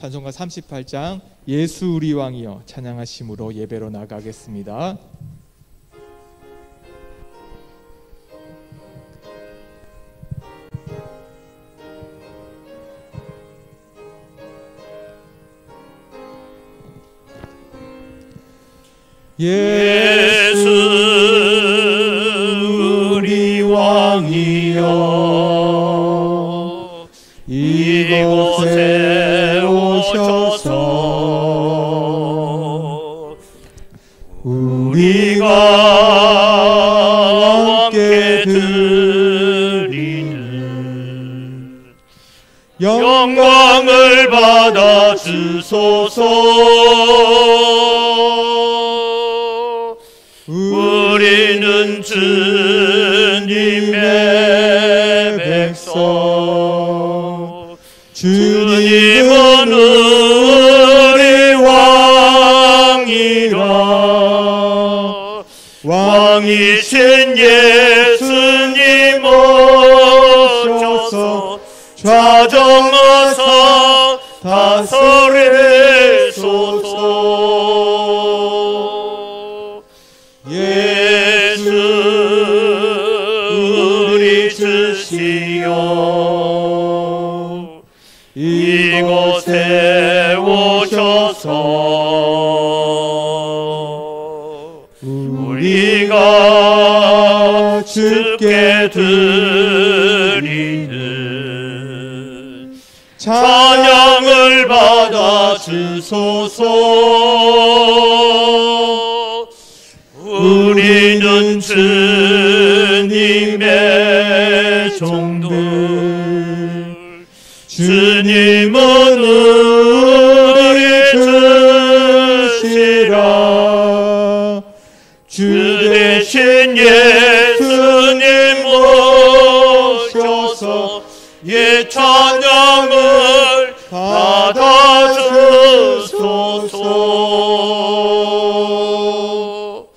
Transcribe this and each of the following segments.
찬송가 38장 예수 우리 왕이여 찬양하심으로 예배로 나가겠습니다. 예수 우리 왕이여 이곳에 오셔서 우리가 함께 드리는 영광을 받아 주소서. 우리는 주님의 백성, 주님은 우리 왕이라. 왕이신 예수님 오셔서 좌정하사 다스리소서. 예수 우리 주시여 이곳에 오셔서 우리가 주께 드리는 찬양을 받아 주소서. 우리는 주님의 종들, 주님은 우리 주시라. 주 대신 예수님 오셔서 예 찬양을 받아 주소서.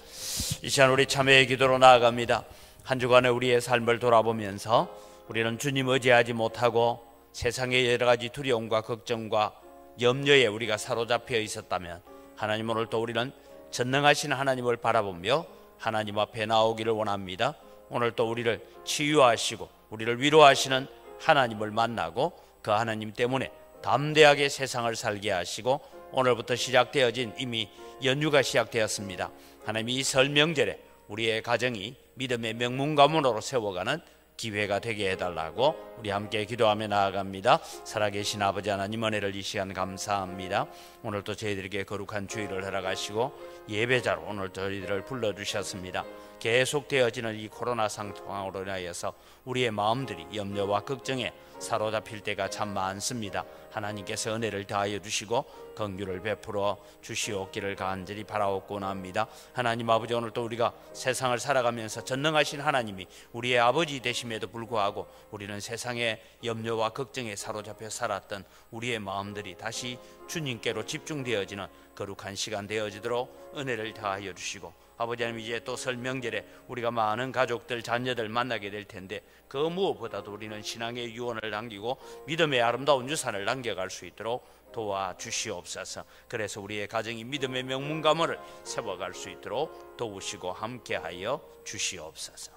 이 시간 우리 참회의 기도로 나아갑니다. 한 주간의 우리의 삶을 돌아보면서 우리는 주님 의지하지 못하고 세상의 여러 가지 두려움과 걱정과 염려에 우리가 사로잡혀 있었다면 하나님 오늘 또 우리는 전능하신 하나님을 바라보며 하나님 앞에 나오기를 원합니다. 오늘 또 우리를 치유하시고 우리를 위로하시는 하나님을 만나고 그 하나님 때문에 담대하게 세상을 살게 하시고 오늘부터 시작되어진 이미 연휴가 시작되었습니다. 하나님 이 설 명절에 우리의 가정이 믿음의 명문가문으로 세워가는 기회가 되게 해달라고 우리 함께 기도하며 나아갑니다. 살아계신 아버지 하나님 은혜를 이 시간 감사합니다. 오늘도 저희들에게 거룩한 주일을 허락하시고 예배자로 오늘 저희들을 불러주셨습니다. 계속되어지는 이 코로나 상황으로 인하여서 우리의 마음들이 염려와 걱정에 사로잡힐 때가 참 많습니다. 하나님께서 은혜를 다하여 주시고 긍휼을 베풀어 주시옵기를 간절히 바라옵고나 합니다. 하나님 아버지 오늘도 우리가 세상을 살아가면서 전능하신 하나님이 우리의 아버지 되심에도 불구하고 우리는 세상의 염려와 걱정에 사로잡혀 살았던 우리의 마음들이 다시 주님께로 집중되어지는 거룩한 시간 되어지도록 은혜를 다하여 주시고 아버지 하나님 이제 또 설 명절에 우리가 많은 가족들 자녀들 만나게 될 텐데 그 무엇보다도 우리는 신앙의 유언을 남기고 믿음의 아름다운 유산을 남겨갈 수 있도록 도와주시옵소서. 그래서 우리의 가정이 믿음의 명문가문을 세워갈 수 있도록 도우시고 함께하여 주시옵소서.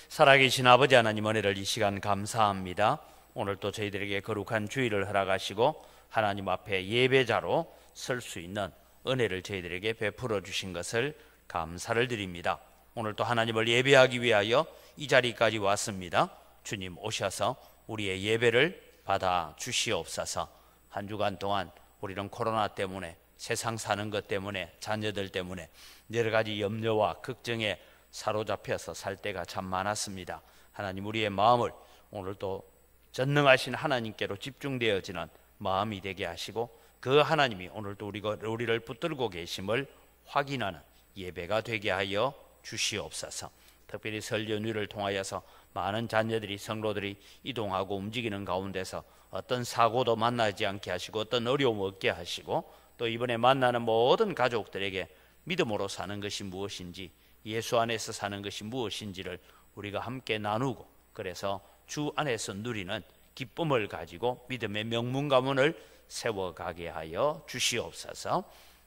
살아계신 아버지 하나님 은혜를 이 시간 감사합니다. 오늘 또 저희들에게 거룩한 주일을 허락하시고 하나님 앞에 예배자로 설 수 있는 은혜를 저희들에게 베풀어 주신 것을 감사를 드립니다. 오늘 또 하나님을 예배하기 위하여 이 자리까지 왔습니다. 주님 오셔서 우리의 예배를 받아 주시옵소서. 한 주간 동안 우리는 코로나 때문에 세상 사는 것 때문에 자녀들 때문에 여러 가지 염려와 걱정에 사로잡혀서 살 때가 참 많았습니다. 하나님 우리의 마음을 오늘도 전능하신 하나님께로 집중되어지는 마음이 되게 하시고 그 하나님이 오늘도 우리를 붙들고 계심을 확인하는 예배가 되게 하여 주시옵소서. 특별히 설 연휴를 통하여서 많은 자녀들이 성도들이 이동하고 움직이는 가운데서 어떤 사고도 만나지 않게 하시고 어떤 어려움 없게 하시고 또 이번에 만나는 모든 가족들에게 믿음으로 사는 것이 무엇인지 예수 안에서 사는 것이 무엇인지를 우리가 함께 나누고 그래서 주 안에서 누리는 기쁨을 가지고 믿음의 명문 가문을 세워가게 하여 주시옵소서.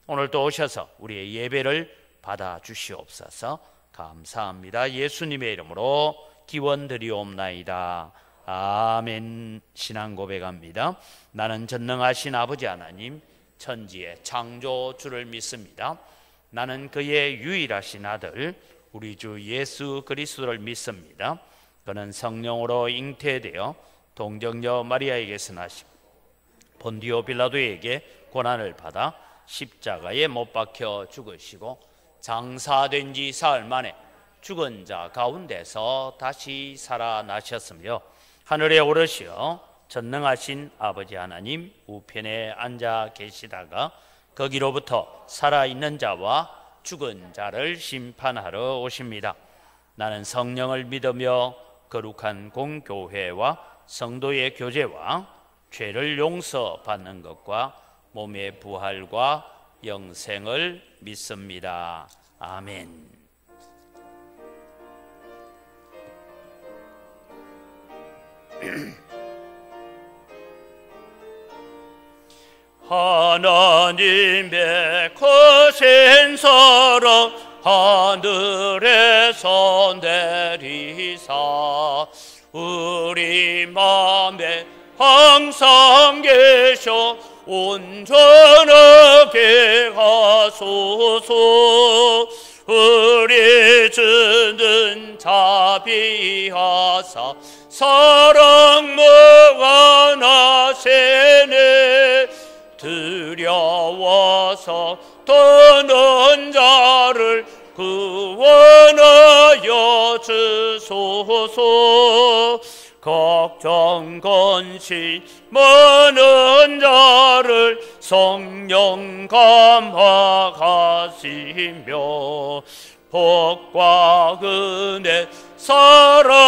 오늘도 오셔서 우리의 예배를 받아 주시옵소서. 감사합니다. 예수님의 이름으로 기원드리옵나이다. 아멘. 신앙 고백합니다. 나는 전능하신 아버지 하나님, 천지의 창조주를 믿습니다. 나는 그의 유일하신 아들 우리 주 예수 그리스도를 믿습니다. 그는 성령으로 잉태되어 동정녀 마리아에게서 나시고 본디오 빌라도에게 고난을 받아 십자가에 못 박혀 죽으시고 장사된 지 사흘 만에 죽은 자 가운데서 다시 살아나셨으며 하늘에 오르시어 전능하신 아버지 하나님 우편에 앉아 계시다가 거기로부터 살아있는 자와 죽은 자를 심판하러 오십니다. 나는 성령을 믿으며 거룩한 공교회와 성도의 교제와 죄를 용서받는 것과 몸의 부활과 영생을 믿습니다. 아멘. 하나님의 거센 사랑 하늘에서 내리사 우리 맘에 항상 계셔 온전하게 하소서. 우리 주는 자비하사 사랑 무한하시네. 두려워서 떠난 자를 구원하여 주소서. 걱정 근심 많은 자를 성령 감화하시며 복과 은혜 사랑받아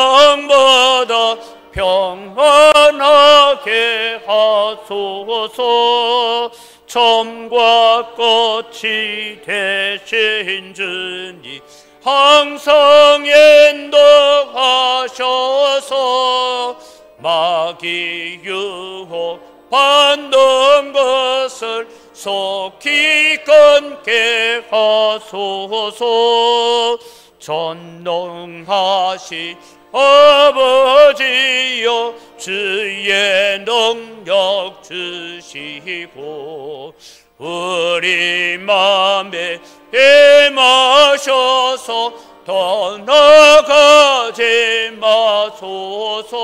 평안하게 하소서. 처음과 끝이 되신 주님 항상 인도하셔서 마귀 유혹 받는 것을 속히 끊게 하소서. 전능하신 아버지여 주의 능력 주시고 우리 맘에 임하셔서 떠나가지 마소서.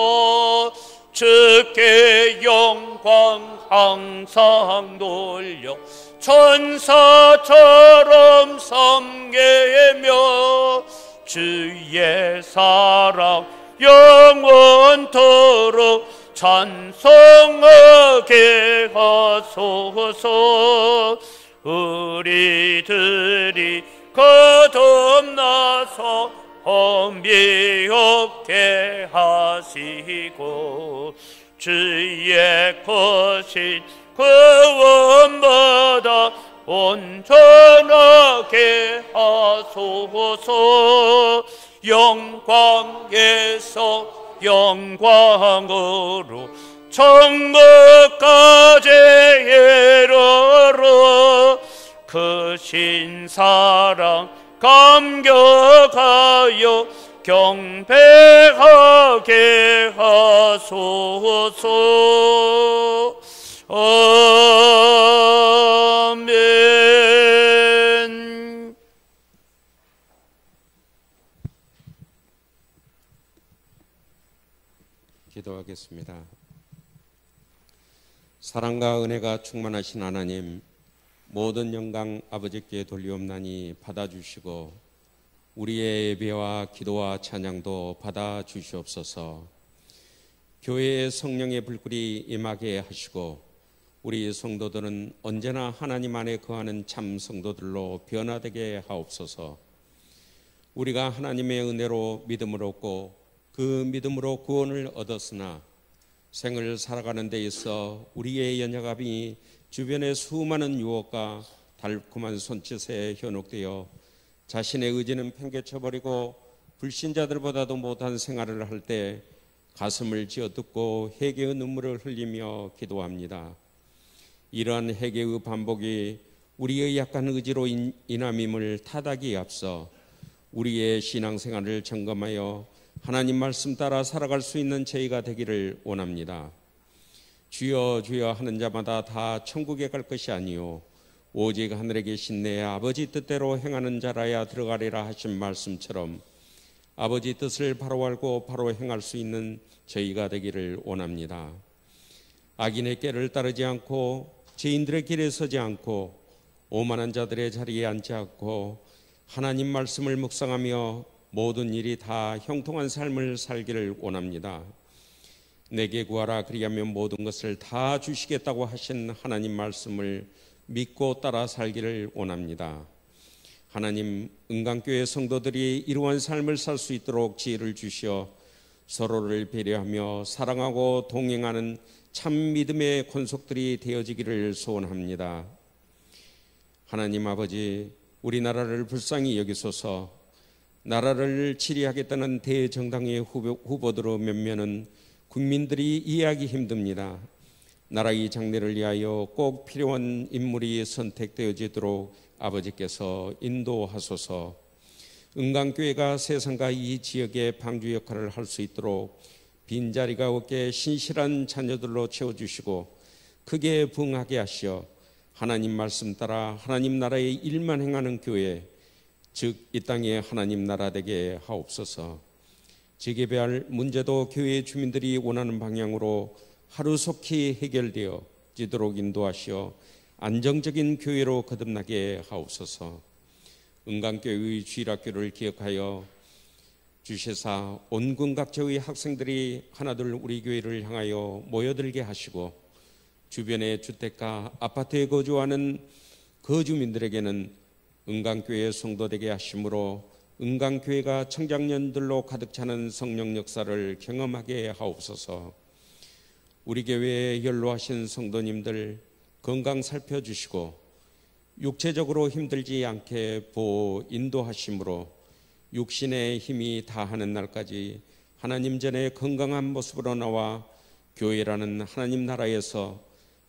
주께 영광 항상 돌려 천사처럼 섬기며 주의 사랑 영원토록 찬송하게 하소서. 우리들이 거듭나서 험비 없게 하시고 주의 크신 구원받아 온전하게 하소서. 영광에서 영광으로 천국까지 이르러 크신 사랑 감격하여 경배하게 하소서. 아멘. 기도하겠습니다. 사랑과 은혜가 충만하신 하나님, 모든 영광 아버지께 돌리옵나니 받아주시고 우리의 예배와 기도와 찬양도 받아주시옵소서. 교회의 성령의 불길이 임하게 하시고 우리 성도들은 언제나 하나님 안에 거하는 참 성도들로 변화되게 하옵소서. 우리가 하나님의 은혜로 믿음을 얻고 그 믿음으로 구원을 얻었으나 생을 살아가는 데 있어 우리의 연약함이 주변의 수많은 유혹과 달콤한 손짓에 현혹되어 자신의 의지는 팽개쳐버리고 불신자들보다도 못한 생활을 할 때 가슴을 쥐어뜯고 회개의 눈물을 흘리며 기도합니다. 이러한 회개의 반복이 우리의 약한 의지로 인함임을 타다기에 앞서 우리의 신앙생활을 점검하여 하나님 말씀 따라 살아갈 수 있는 저희가 되기를 원합니다. 주여 주여 하는 자마다 다 천국에 갈 것이 아니요 오직 하늘에 계신 내 아버지 뜻대로 행하는 자라야 들어가리라 하신 말씀처럼 아버지 뜻을 바로 알고 바로 행할 수 있는 저희가 되기를 원합니다. 악인의 꾀를 따르지 않고 죄인들의 길에 서지 않고 오만한 자들의 자리에 앉지 않고 하나님 말씀을 묵상하며 모든 일이 다 형통한 삶을 살기를 원합니다. 내게 구하라 그리하면 모든 것을 다 주시겠다고 하신 하나님 말씀을 믿고 따라 살기를 원합니다. 하나님, 은강교회 성도들이 이러한 삶을 살 수 있도록 지혜를 주시어 서로를 배려하며 사랑하고 동행하는 참 믿음의 권속들이 되어지기를 소원합니다. 하나님 아버지, 우리나라를 불쌍히 여기소서. 나라를 치리하겠다는 대정당의 후보들의 몇몇은 국민들이 이해하기 힘듭니다. 나라의 장래를 위하여 꼭 필요한 인물이 선택되어지도록 아버지께서 인도하소서. 은강교회가 세상과 이 지역의 방주 역할을 할 수 있도록 빈자리가 없게 신실한 자녀들로 채워주시고 크게 부응하게 하시어 하나님 말씀 따라 하나님 나라의 일만 행하는 교회, 즉 이 땅에 하나님 나라 되게 하옵소서. 재개발 문제도 교회 주민들이 원하는 방향으로 하루속히 해결되어지도록 인도하시어 안정적인 교회로 거듭나게 하옵소서. 은강교회의 주일학교를 기억하여 주시사 온군 각처의 학생들이 하나둘 우리 교회를 향하여 모여들게 하시고 주변의 주택가, 아파트에 거주하는 거주민들에게는 은강교회 성도되게 하심으로 은강교회가 청장년들로 가득 차는 성령 역사를 경험하게 하옵소서. 우리 교회에 연로하신 성도님들 건강 살펴주시고 육체적으로 힘들지 않게 보호 인도하심으로 육신의 힘이 다하는 날까지 하나님 전에 건강한 모습으로 나와 교회라는 하나님 나라에서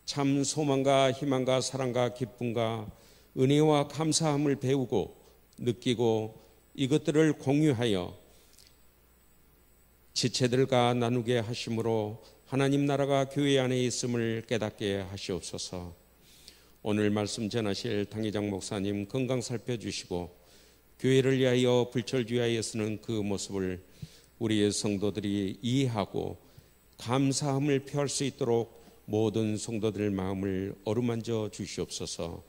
참 소망과 희망과 사랑과 기쁨과 은혜와 감사함을 배우고 느끼고 이것들을 공유하여 지체들과 나누게 하심으로 하나님 나라가 교회 안에 있음을 깨닫게 하시옵소서. 오늘 말씀 전하실 당회장 목사님 건강 살펴주시고 교회를 위하여 불철주야에 쓰는 그 모습을 우리의 성도들이 이해하고 감사함을 표할 수 있도록 모든 성도들 마음을 어루만져 주시옵소서.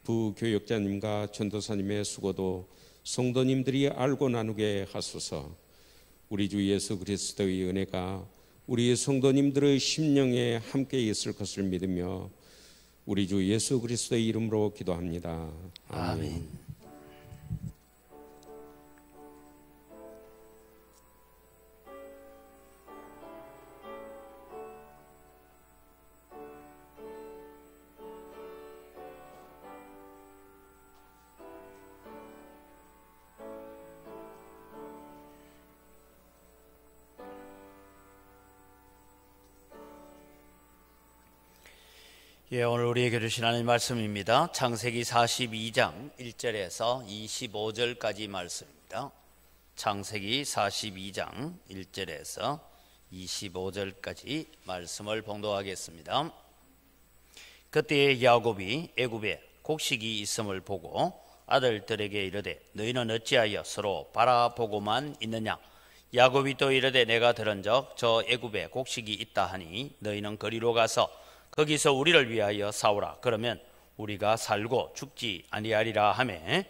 부교역자님과 전도사님의 수고도 성도님들이 알고 나누게 하소서. 우리 주 예수 그리스도의 은혜가 우리의 성도님들의 심령에 함께 있을 것을 믿으며 우리 주 예수 그리스도의 이름으로 기도합니다. 아멘. 예, 오늘 우리에게 주신 하나님 말씀입니다. 창세기 42장 1절에서 25절까지 말씀입니다. 창세기 42장 1절에서 25절까지 말씀을 봉독하겠습니다. 그때에 야곱이 애굽에 곡식이 있음을 보고 아들들에게 이르되 너희는 어찌하여 서로 바라보고만 있느냐. 야곱이 또 이르되 내가 들은적 저 애굽에 곡식이 있다 하니 너희는 거리로 가서 거기서 우리를 위하여 싸우라. 그러면 우리가 살고 죽지 아니하리라 하매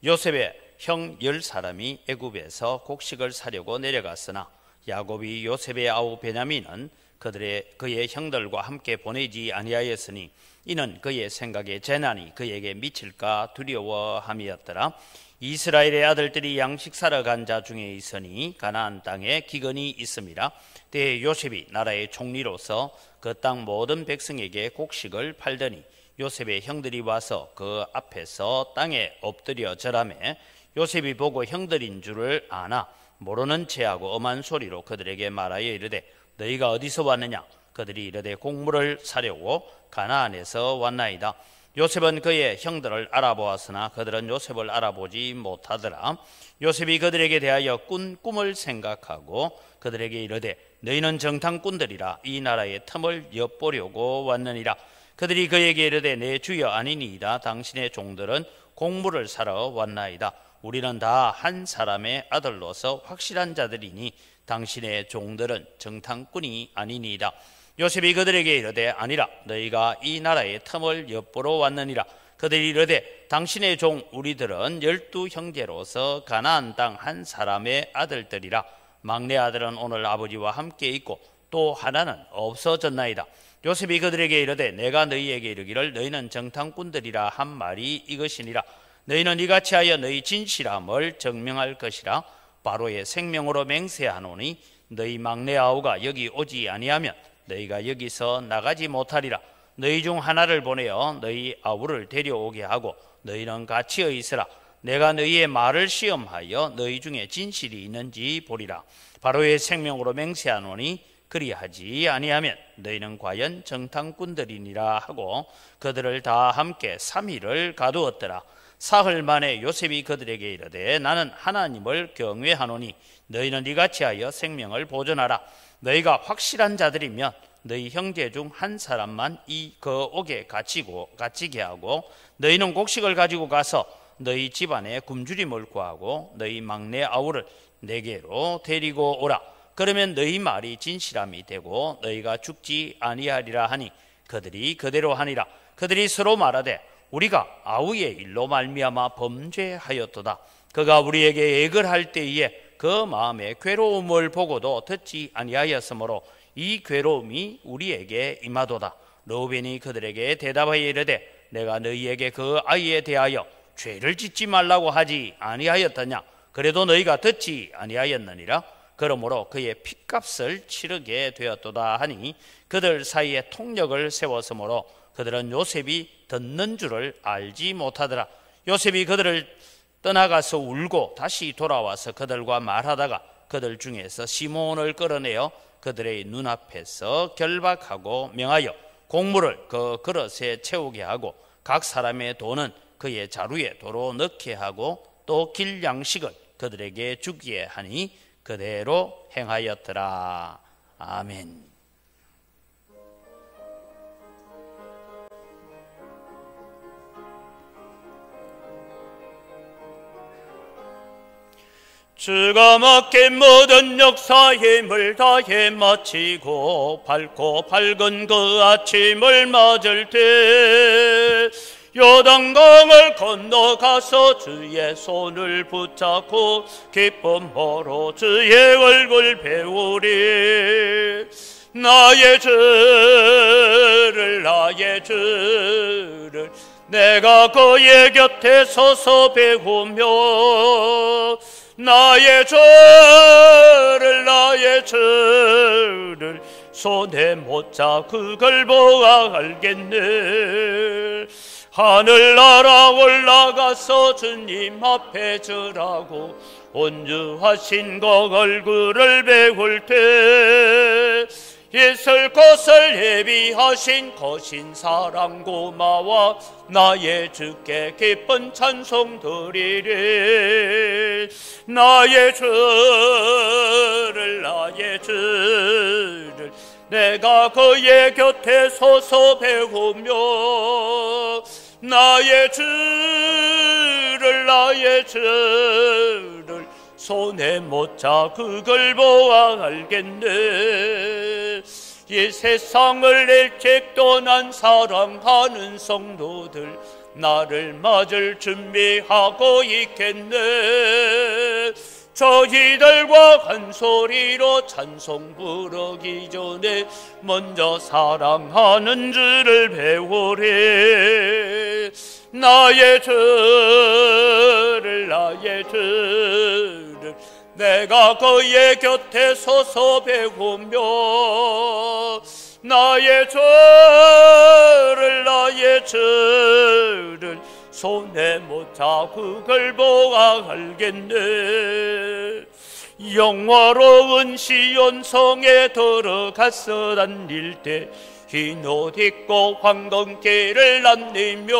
요셉의 형 10사람이 애굽에서 곡식을 사려고 내려갔으나 야곱이 요셉의 아우 베냐민은 그의 형들과 함께 보내지 아니하였으니 이는 그의 생각에 재난이 그에게 미칠까 두려워함이었더라. 이스라엘의 아들들이 양식 사러 간 자 중에 있으니 가나안 땅에 기근이 있음이라. 때에 요셉이 나라의 총리로서 그 땅 모든 백성에게 곡식을 팔더니 요셉의 형들이 와서 그 앞에서 땅에 엎드려 절하매 요셉이 보고 형들인 줄을 아나 모르는 체하고 엄한 소리로 그들에게 말하여 이르되 너희가 어디서 왔느냐? 그들이 이르되 곡물을 사려고 가나안에서 왔나이다. 요셉은 그의 형들을 알아보았으나 그들은 요셉을 알아보지 못하더라. 요셉이 그들에게 대하여 꾼 꿈을 생각하고 그들에게 이르되 너희는 정탐꾼들이라 이 나라의 틈을 엿보려고 왔느니라. 그들이 그에게 이르되 내 주여 아니니이다. 당신의 종들은 곡물을 사러 왔나이다. 우리는 다 한 사람의 아들로서 확실한 자들이니 당신의 종들은 정탐꾼이 아니니이다. 요셉이 그들에게 이르되 아니라 너희가 이 나라의 틈을 엿보러 왔느니라. 그들이 이르되 당신의 종 우리들은 12 형제로서 가나안 땅 한 사람의 아들들이라. 막내 아들은 오늘 아버지와 함께 있고 또 하나는 없어졌나이다. 요셉이 그들에게 이르되 내가 너희에게 이르기를 너희는 정탐꾼들이라 한 말이 이것이니라. 너희는 이같이 하여 너희 진실함을 증명할 것이라. 바로의 생명으로 맹세하노니 너희 막내 아우가 여기 오지 아니하면 너희가 여기서 나가지 못하리라. 너희 중 하나를 보내어 너희 아우를 데려오게 하고 너희는 같이어 있으라. 내가 너희의 말을 시험하여 너희 중에 진실이 있는지 보리라. 바로의 생명으로 맹세하노니 그리하지 아니하면 너희는 과연 정탐꾼들이니라 하고 그들을 다 함께 3일을 가두었더라. 사흘 만에 요셉이 그들에게 이르되 나는 하나님을 경외하노니 너희는 이같이 하여 생명을 보존하라. 너희가 확실한 자들이면 너희 형제 중 한 사람만 이 거옥에 갇히게 하고 너희는 곡식을 가지고 가서 너희 집안에 굶주림을 구하고 너희 막내 아우를 내게로 데리고 오라. 그러면 너희 말이 진실함이 되고 너희가 죽지 아니하리라 하니 그들이 그대로 하니라. 그들이 서로 말하되 우리가 아우의 일로 말미암아 범죄하였도다. 그가 우리에게 애걸 할 때에 그 마음의 괴로움을 보고도 듣지 아니하였으므로 이 괴로움이 우리에게 임하도다. 르우벤이 그들에게 대답하여 이르되 내가 너희에게 그 아이에 대하여 죄를 짓지 말라고 하지 아니하였더냐? 그래도 너희가 듣지 아니하였느니라. 그러므로 그의 핏값을 치르게 되었도다 하니 그들 사이에 통력을 세웠으므로 그들은 요셉이 듣는 줄을 알지 못하더라. 요셉이 그들을 떠나가서 울고 다시 돌아와서 그들과 말하다가 그들 중에서 시몬을 끌어내어 그들의 눈앞에서 결박하고 명하여 곡물을 그 그릇에 채우게 하고 각 사람의 돈은 그의 자루에 도로 넣게 하고 또 길 양식을 그들에게 주기에 하니 그대로 행하였더라. 아멘. 주가 맡긴 모든 역사의 힘을 다해 마치고 밝고 밝은 그 아침을 맞을 때 요단강을 건너가서 주의 손을 붙잡고 기쁨으로 주의 얼굴 배우리. 나의 주를 내가 그의 곁에 서서 배우며 나의 주를 손에 못 잡 그걸 보아 알겠네. 하늘나라 올라가서 주님 앞에 절하고 온유하신 그 얼굴을 배울 때 있을 것을 예비하신 거신 사랑 고마워 나의 주께 기쁜 찬송 드리리. 나의 주를 내가 그의 곁에 서서 배우며 나의 주를 손에 못 잡 그걸 보아 알겠네. 이 세상을 일찍 떠난 사랑하는 성도들 나를 맞을 준비하고 있겠네. 저희들과 한 소리로 찬송 부르기 전에 먼저 사랑하는 주를 배우리. 나의 주를 내가 그의 곁에 서서 배우며 나의 주를 손에 못 잡 그걸 보아 알겠네. 영화로운 시온 성에 들어가서 다닐 때 흰 옷 입고 황금깨를 날리며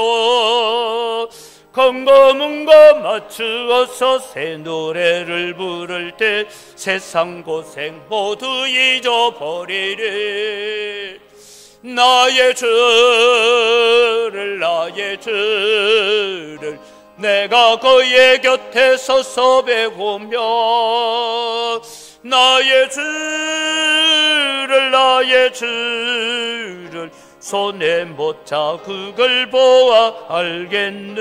검검은 거 맞추어서 새 노래를 부를 때 세상 고생 모두 잊어버리리. 나의 주를 내가 그의 곁에 서서 배우며 나의 주를 손에 못 차 그걸 보아 알겠네.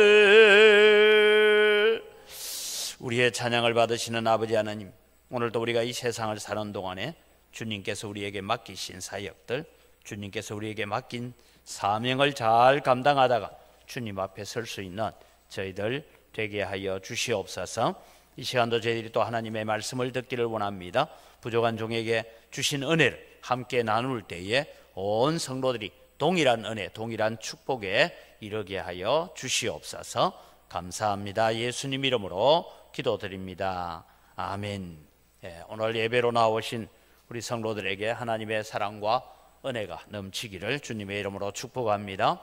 우리의 찬양을 받으시는 아버지 하나님, 오늘도 우리가 이 세상을 사는 동안에 주님께서 우리에게 맡기신 사역들, 주님께서 우리에게 맡긴 사명을 잘 감당하다가 주님 앞에 설 수 있는 저희들 되게 하여 주시옵소서. 이 시간도 저희들이 또 하나님의 말씀을 듣기를 원합니다. 부족한 종에게 주신 은혜를 함께 나눌 때에 온 성도들이 동일한 은혜, 동일한 축복에 이르게 하여 주시옵소서. 감사합니다. 예수님 이름으로 기도드립니다. 아멘. 오늘 예배로 나오신 우리 성도들에게 하나님의 사랑과 은혜가 넘치기를 주님의 이름으로 축복합니다.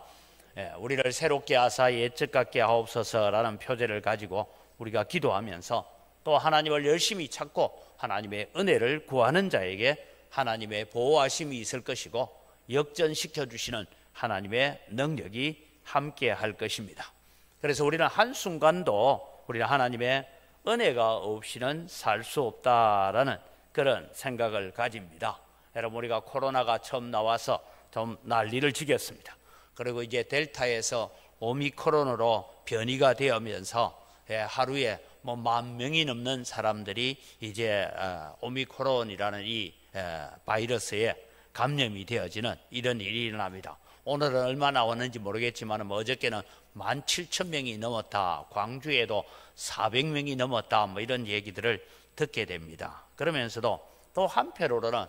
우리를 새롭게 하사 옛적 같게 하옵소서라는 표제를 가지고 우리가 기도하면서 또 하나님을 열심히 찾고 하나님의 은혜를 구하는 자에게 하나님의 보호하심이 있을 것이고 역전시켜 주시는 하나님의 능력이 함께 할 것입니다. 그래서 우리는 한순간도 우리는 하나님의 은혜가 없이는 살 수 없다라는 그런 생각을 가집니다. 여러분, 우리가 코로나가 처음 나와서 좀 난리를 지겼습니다. 그리고 이제 델타에서 오미크론으로 변이가 되면서 하루에 10,000명이 넘는 사람들이 이제 오미크론이라는 이 바이러스에 감염이 되어지는 이런 일이 일어납니다. 오늘은 얼마 나왔는지 모르겠지만 어저께는 17,000명이 넘었다, 광주에도 400명이 넘었다, 이런 얘기들을 듣게 됩니다. 그러면서도 또 한편으로는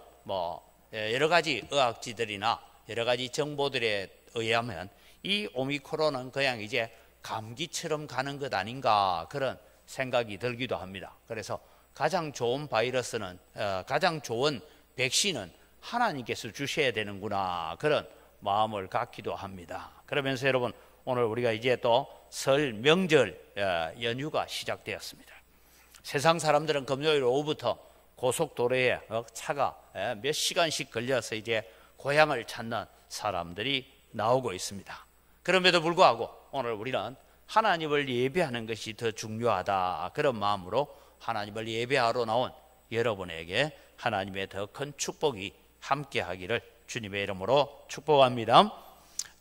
여러 가지 의학지들이나 여러 가지 정보들에 의하면 이 오미크론은 그냥 이제 감기처럼 가는 것 아닌가 그런 생각이 들기도 합니다. 그래서 가장 좋은 바이러스는 가장 좋은 백신은 하나님께서 주셔야 되는구나 그런 마음을 갖기도 합니다. 그러면서 여러분, 오늘 우리가 이제 또 설 명절 연휴가 시작되었습니다. 세상 사람들은 금요일 오후부터 고속도로에 차가 몇 시간씩 걸려서 이제 고향을 찾는 사람들이 나오고 있습니다. 그럼에도 불구하고 오늘 우리는 하나님을 예배하는 것이 더 중요하다 그런 마음으로 하나님을 예배하러 나온 여러분에게 하나님의 더 큰 축복이 함께 하기를 주님의 이름으로 축복합니다.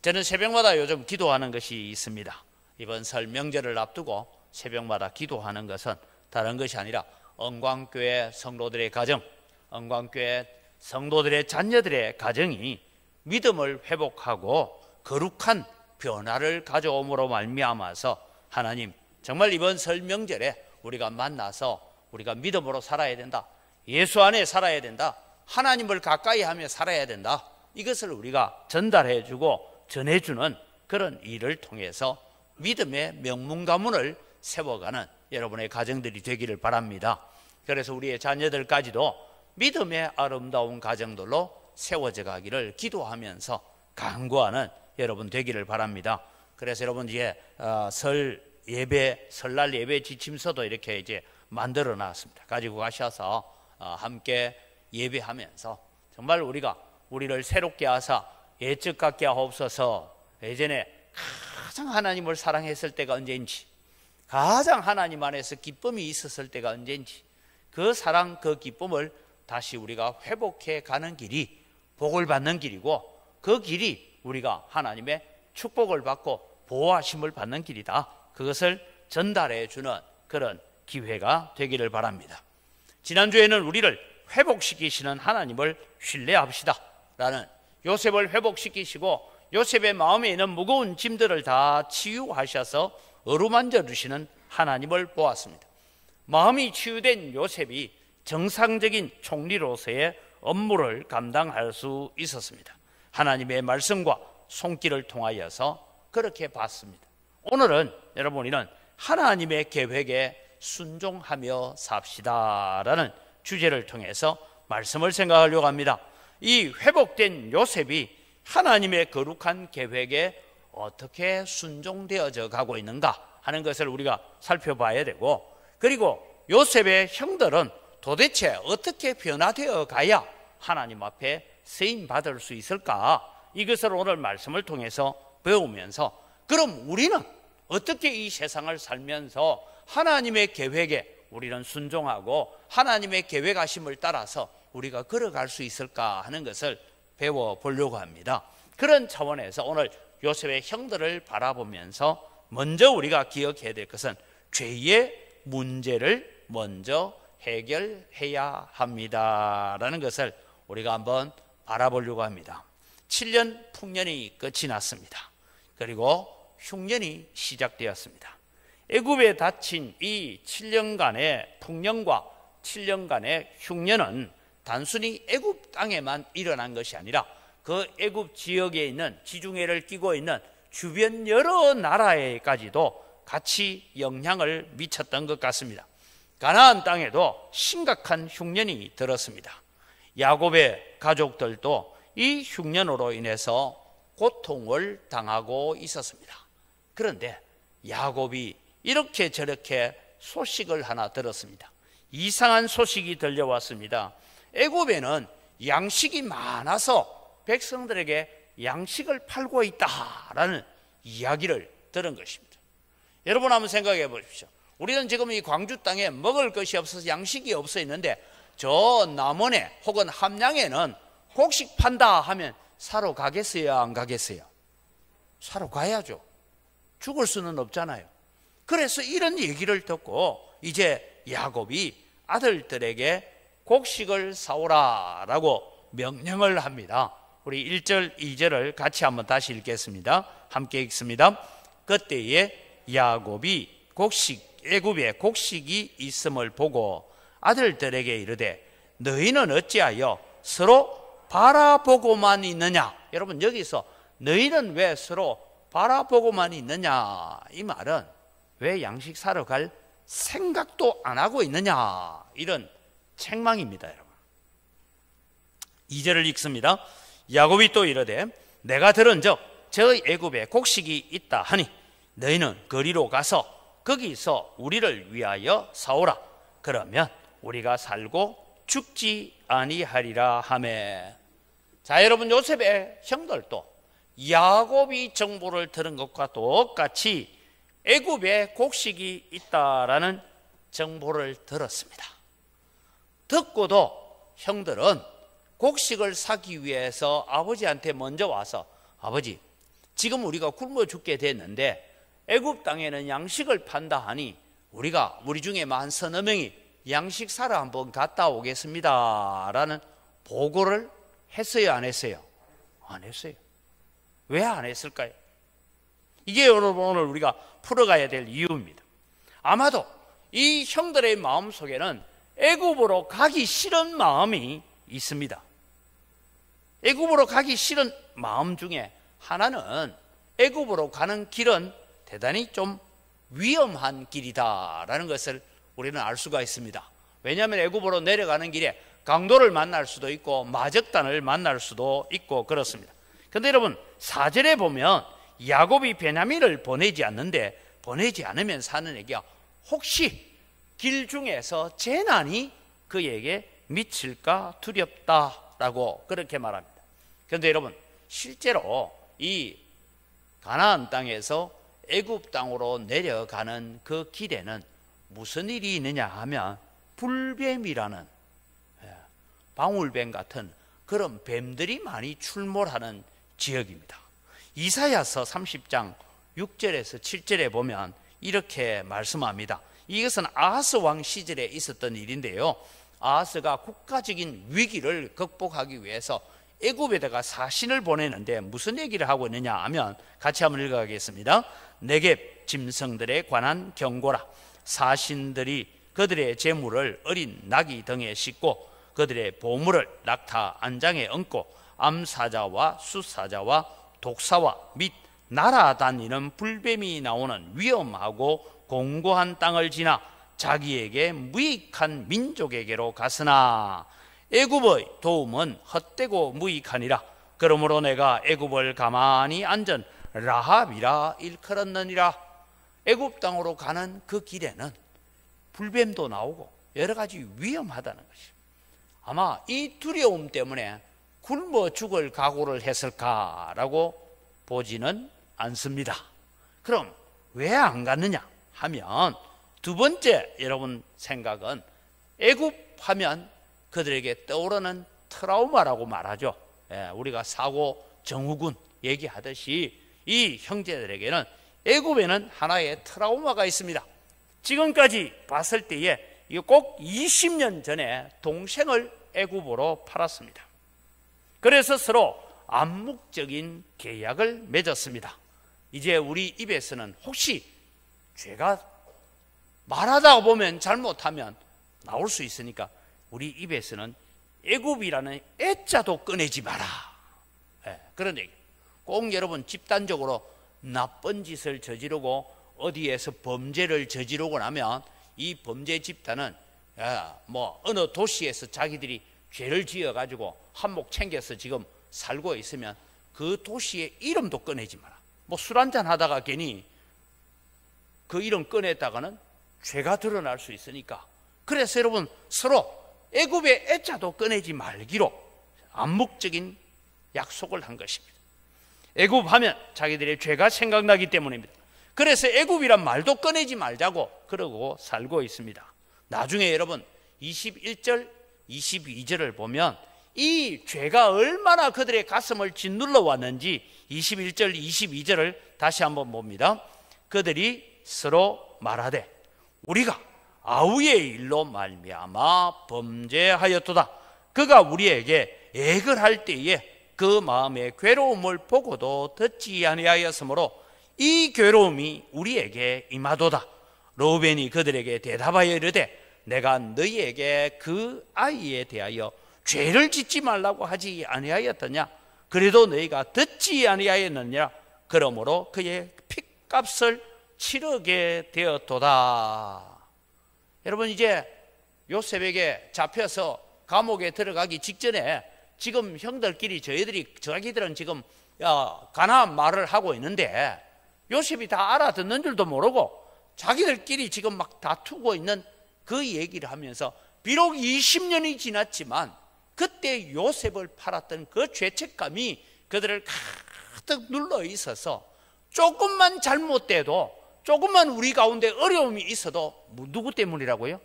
저는 새벽마다 요즘 기도하는 것이 있습니다. 이번 설 명절을 앞두고 새벽마다 기도하는 것은 다른 것이 아니라 언광교회 성도들의 가정, 언광교회 성도들의 자녀들의 가정이 믿음을 회복하고 거룩한 변화를 가져옴으로 말미암아서 하나님, 정말 이번 설 명절에 우리가 만나서 우리가 믿음으로 살아야 된다, 예수 안에 살아야 된다, 하나님을 가까이 하며 살아야 된다, 이것을 우리가 전달해주고 전해주는 그런 일을 통해서 믿음의 명문 가문을 세워가는 여러분의 가정들이 되기를 바랍니다. 그래서 우리의 자녀들까지도 믿음의 아름다운 가정들로 세워져 가기를 기도하면서 간구하는 여러분 되기를 바랍니다. 그래서 여러분 이제 설날 예배 지침서도 이렇게 이제 만들어 놨습니다. 가지고 가셔서 함께 예배하면서 정말 우리를 새롭게 하사 옛적 같게 하옵소서. 예전에 가장 하나님을 사랑했을 때가 언제인지, 가장 하나님 안에서 기쁨이 있었을 때가 언제인지, 그 사랑 그 기쁨을 다시 우리가 회복해 가는 길이 복을 받는 길이고, 그 길이 우리가 하나님의 축복을 받고 보호하심을 받는 길이다, 그것을 전달해 주는 그런 기회가 되기를 바랍니다. 지난주에는 우리를 회복시키시는 하나님을 신뢰합시다 라는, 요셉을 회복시키시고 요셉의 마음에 있는 무거운 짐들을 다 치유하셔서 어루만져 주시는 하나님을 보았습니다. 마음이 치유된 요셉이 정상적인 총리로서의 업무를 감당할 수 있었습니다. 하나님의 말씀과 손길을 통하여서 그렇게 봤습니다. 오늘은 여러분, 우리는 하나님의 계획에 순종하며 삽시다라는 주제를 통해서 말씀을 생각하려고 합니다. 이 회복된 요셉이 하나님의 거룩한 계획에 어떻게 순종되어져 가고 있는가 하는 것을 우리가 살펴봐야 되고, 그리고 요셉의 형들은 도대체 어떻게 변화되어 가야 하나님 앞에 쓰임 받을 수 있을까, 이것을 오늘 말씀을 통해서 배우면서, 그럼 우리는 어떻게 이 세상을 살면서 하나님의 계획에 우리는 순종하고 하나님의 계획하심을 따라서 우리가 걸어갈 수 있을까 하는 것을 배워보려고 합니다. 그런 차원에서 오늘 요셉의 형들을 바라보면서 먼저 우리가 기억해야 될 것은 죄의 문제를 먼저 해결해야 합니다라는 것을 우리가 한번 바라보려고 합니다. 7년 풍년이 끝이 났습니다. 그리고 흉년이 시작되었습니다. 애굽에 닥친 이 7년간의 풍년과 7년간의 흉년은 단순히 애굽 땅에만 일어난 것이 아니라 그 애굽 지역에 있는 지중해를 끼고 있는 주변 여러 나라에까지도 같이 영향을 미쳤던 것 같습니다. 가나안 땅에도 심각한 흉년이 들었습니다. 야곱의 가족들도 이 흉년으로 인해서 고통을 당하고 있었습니다. 그런데 야곱이 이렇게 저렇게 소식을 하나 들었습니다. 이상한 소식이 들려왔습니다. 애굽에는 양식이 많아서 백성들에게 양식을 팔고 있다라는 이야기를 들은 것입니다. 여러분 한번 생각해 보십시오. 우리는 지금 이 광주 땅에 먹을 것이 없어서 양식이 없어 있는데, 저 남원에 혹은 함양에는 곡식 판다 하면 사러 가겠어요, 안 가겠어요? 사러 가야죠. 죽을 수는 없잖아요. 그래서 이런 얘기를 듣고 이제 야곱이 아들들에게 곡식을 사오라라고 명령을 합니다. 우리 1절, 2절을 같이 한번 다시 읽겠습니다. 함께 읽습니다. 그때에 야곱이 애굽에 곡식이 있음을 보고 아들들에게 이르되 너희는 어찌하여 서로 바라보고만 있느냐? 여러분, 여기서 너희는 왜 서로 바라보고만 있느냐, 이 말은 왜 양식 사러 갈 생각도 안 하고 있느냐, 이런 책망입니다. 여러분, 2절을 읽습니다. 야곱이 또 이르되 내가 들은즉 저 애굽에 곡식이 있다 하니 너희는 거리로 가서 거기서 우리를 위하여 사오라. 그러면 우리가 살고 죽지 아니하리라 하매. 자, 여러분, 요셉의 형들도 야곱이 정보를 들은 것과 똑같이 애굽에 곡식이 있다라는 정보를 들었습니다. 듣고도 형들은 곡식을 사기 위해서 아버지한테 먼저 와서, 아버지, 지금 우리가 굶어 죽게 됐는데 애굽 땅에는 양식을 판다 하니 우리 중에 한 서너 명이 양식 사러 한번 갔다 오겠습니다 라는 보고를 했어요, 안 했어요? 안 했어요. 왜 안 했을까요? 이게 여러분 오늘 우리가 풀어가야 될 이유입니다. 아마도 이 형들의 마음속에는 애굽으로 가기 싫은 마음이 있습니다. 애굽으로 가기 싫은 마음 중에 하나는 애굽으로 가는 길은 대단히 좀 위험한 길이다라는 것을 우리는 알 수가 있습니다. 왜냐하면 애굽으로 내려가는 길에 강도를 만날 수도 있고 마적단을 만날 수도 있고 그렇습니다. 그런데 여러분, 4절에 보면 야곱이 베냐민을 보내지 않으면 사는 얘기야. 혹시 길 중에서 재난이 그에게 미칠까 두렵다라고 그렇게 말합니다. 그런데 여러분, 실제로 이 가나안 땅에서 애굽 땅으로 내려가는 그 길에는 무슨 일이 있느냐 하면 불뱀이라는, 방울뱀 같은 그런 뱀들이 많이 출몰하는 지역입니다. 이사야서 30장 6절에서 7절에 보면 이렇게 말씀합니다. 이것은 아하스 왕 시절에 있었던 일인데요, 아하스가 국가적인 위기를 극복하기 위해서 애굽에다가 사신을 보내는데 무슨 얘기를 하고 있느냐 하면 같이 한번 읽어가겠습니다. 네겝 짐승들에 관한 경고라. 사신들이 그들의 재물을 어린 나귀 등에 싣고 그들의 보물을 낙타 안장에 얹고 암사자와 수사자와 독사와 및 날아다니는 불뱀이 나오는 위험하고 공고한 땅을 지나 자기에게 무익한 민족에게로 갔으나 애굽의 도움은 헛되고 무익하니라. 그러므로 내가 애굽을 가만히 앉은 라합이라 일컬었느니라. 애굽 땅으로 가는 그 길에는 불뱀도 나오고 여러 가지 위험하다는 것이죠. 아마 이 두려움 때문에 굶어 죽을 각오를 했을까라고 보지는 않습니다. 그럼 왜 안 갔느냐 하면, 두 번째 여러분 생각은 애굽 하면 그들에게 떠오르는 트라우마라고 말하죠. 우리가 사고 정후군 얘기하듯이 이 형제들에게는 애굽에는 하나의 트라우마가 있습니다. 지금까지 봤을 때에 꼭 20년 전에 동생을 애굽으로 팔았습니다. 그래서 서로 암묵적인 계약을 맺었습니다. 이제 우리 입에서는 혹시 죄가 말하다 보면 잘못하면 나올 수 있으니까 우리 입에서는 애굽이라는 애자도 꺼내지 마라. 그런 얘기. 꼭 여러분 집단적으로 나쁜 짓을 저지르고 어디에서 범죄를 저지르고 나면 이 범죄 집단은 어느 도시에서 자기들이 죄를 지어가지고 한몫 챙겨서 지금 살고 있으면 그 도시의 이름도 꺼내지 마라. 술 한잔 하다가 괜히 그 이름 꺼냈다가는 죄가 드러날 수 있으니까. 그래서 여러분 서로 애굽의 애자도 꺼내지 말기로 암묵적인 약속을 한 것입니다. 애굽 하면 자기들의 죄가 생각나기 때문입니다. 그래서 애굽이란 말도 꺼내지 말자고 그러고 살고 있습니다. 나중에 여러분 21절 22절을 보면 이 죄가 얼마나 그들의 가슴을 짓눌러 왔는지 21절 22절을 다시 한번 봅니다. 그들이 서로 말하되 우리가 아우의 일로 말미암아 범죄하였도다. 그가 우리에게 액을 할 때에 그 마음의 괴로움을 보고도 듣지 아니하였으므로 이 괴로움이 우리에게 임하도다. 르우벤이 그들에게 대답하여 이르되 내가 너희에게 그 아이에 대하여 죄를 짓지 말라고 하지 아니하였더냐? 그래도 너희가 듣지 아니하였느냐? 그러므로 그의 핏값을 치르게 되었도다. 여러분 이제 요셉에게 잡혀서 감옥에 들어가기 직전에 지금 형들끼리 자기들은 지금 가나안 말을 하고 있는데 요셉이 다 알아듣는 줄도 모르고 자기들끼리 지금 막 다투고 있는 그 얘기를 하면서 비록 20년이 지났지만 그때 요셉을 팔았던 그 죄책감이 그들을 가득 눌러 있어서 조금만 잘못돼도 조금만 우리 가운데 어려움이 있어도 누구 때문이라고요?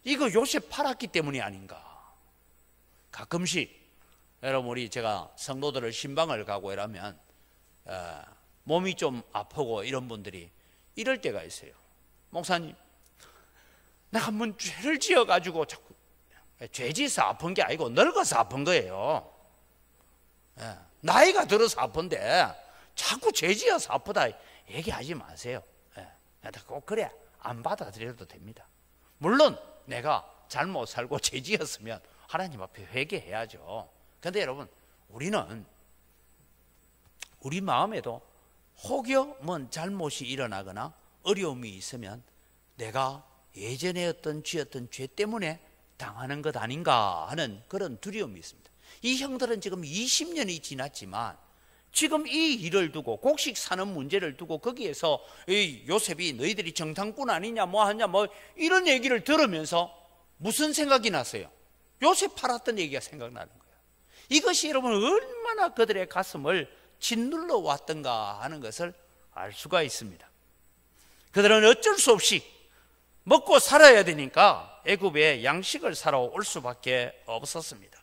이거 요셉 팔았기 때문이 아닌가. 가끔씩 여러분 우리 제가 성도들을 신방을 가고 이러면 몸이 좀 아프고 이런 분들이 이럴 때가 있어요. 목사님 나 한번 죄를 지어가지고 자꾸 죄지어서 아픈 게 아니고 늙어서 아픈 거예요. 나이가 들어서 아픈데 자꾸 죄지어서 아프다 얘기하지 마세요. 꼭 그래 안 받아들여도 됩니다. 물론 내가 잘못 살고 죄지었으면 하나님 앞에 회개해야죠. 그런데 여러분 우리 마음에도 혹여 잘못이 일어나거나 어려움이 있으면 내가 예전에 어떤 지었던 죄 때문에 당하는 것 아닌가 하는 그런 두려움이 있습니다. 이 형들은 지금 20년이 지났지만 지금 이 일을 두고 곡식 사는 문제를 두고 거기에서 이 요셉이 너희들이 정탐꾼 아니냐 뭐 하냐 뭐 이런 얘기를 들으면서 무슨 생각이 났어요? 요셉 팔았던 얘기가 생각나는 거예요. 이것이 여러분 얼마나 그들의 가슴을 짓눌러 왔던가 하는 것을 알 수가 있습니다. 그들은 어쩔 수 없이 먹고 살아야 되니까 애굽에 양식을 사러 올 수밖에 없었습니다.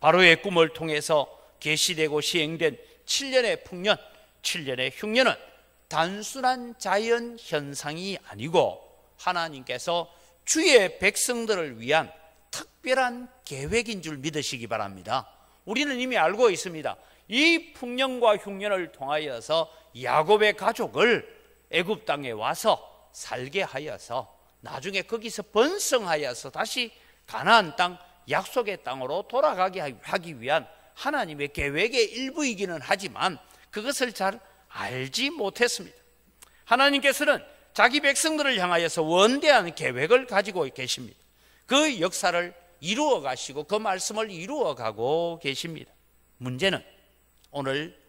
바로의 꿈을 통해서 계시되고 시행된 7년의 풍년, 7년의 흉년은 단순한 자연 현상이 아니고 하나님께서 주의 백성들을 위한 특별한 계획인 줄 믿으시기 바랍니다. 우리는 이미 알고 있습니다. 이 풍년과 흉년을 통하여서 야곱의 가족을 애굽 땅에 와서 살게 하여서 나중에 거기서 번성하여서 다시 가나안 땅 약속의 땅으로 돌아가게 하기 위한 하나님의 계획의 일부이기는 하지만 그것을 잘 알지 못했습니다. 하나님께서는 자기 백성들을 향하여서 원대한 계획을 가지고 계십니다. 그 역사를 이루어 가시고 그 말씀을 이루어 가고 계십니다. 문제는 오늘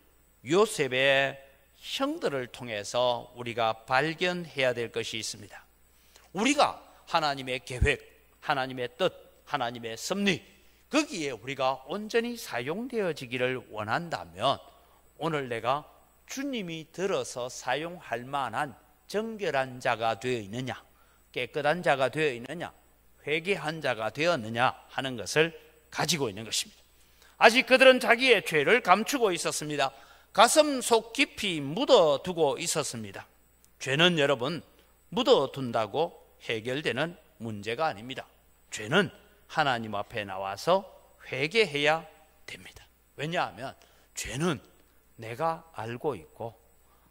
요셉의 형들을 통해서 우리가 발견해야 될 것이 있습니다. 우리가 하나님의 계획, 하나님의 뜻, 하나님의 섭리, 거기에 우리가 온전히 사용되어지기를 원한다면 오늘 내가 주님이 들어서 사용할 만한 정결한 자가 되어 있느냐, 깨끗한 자가 되어 있느냐, 회개한 자가 되었느냐 하는 것을 가지고 있는 것입니다. 아직 그들은 자기의 죄를 감추고 있었습니다. 가슴 속 깊이 묻어두고 있었습니다. 죄는 여러분 묻어둔다고 해결되는 문제가 아닙니다. 죄는 하나님 앞에 나와서 회개해야 됩니다. 왜냐하면 죄는 내가 알고 있고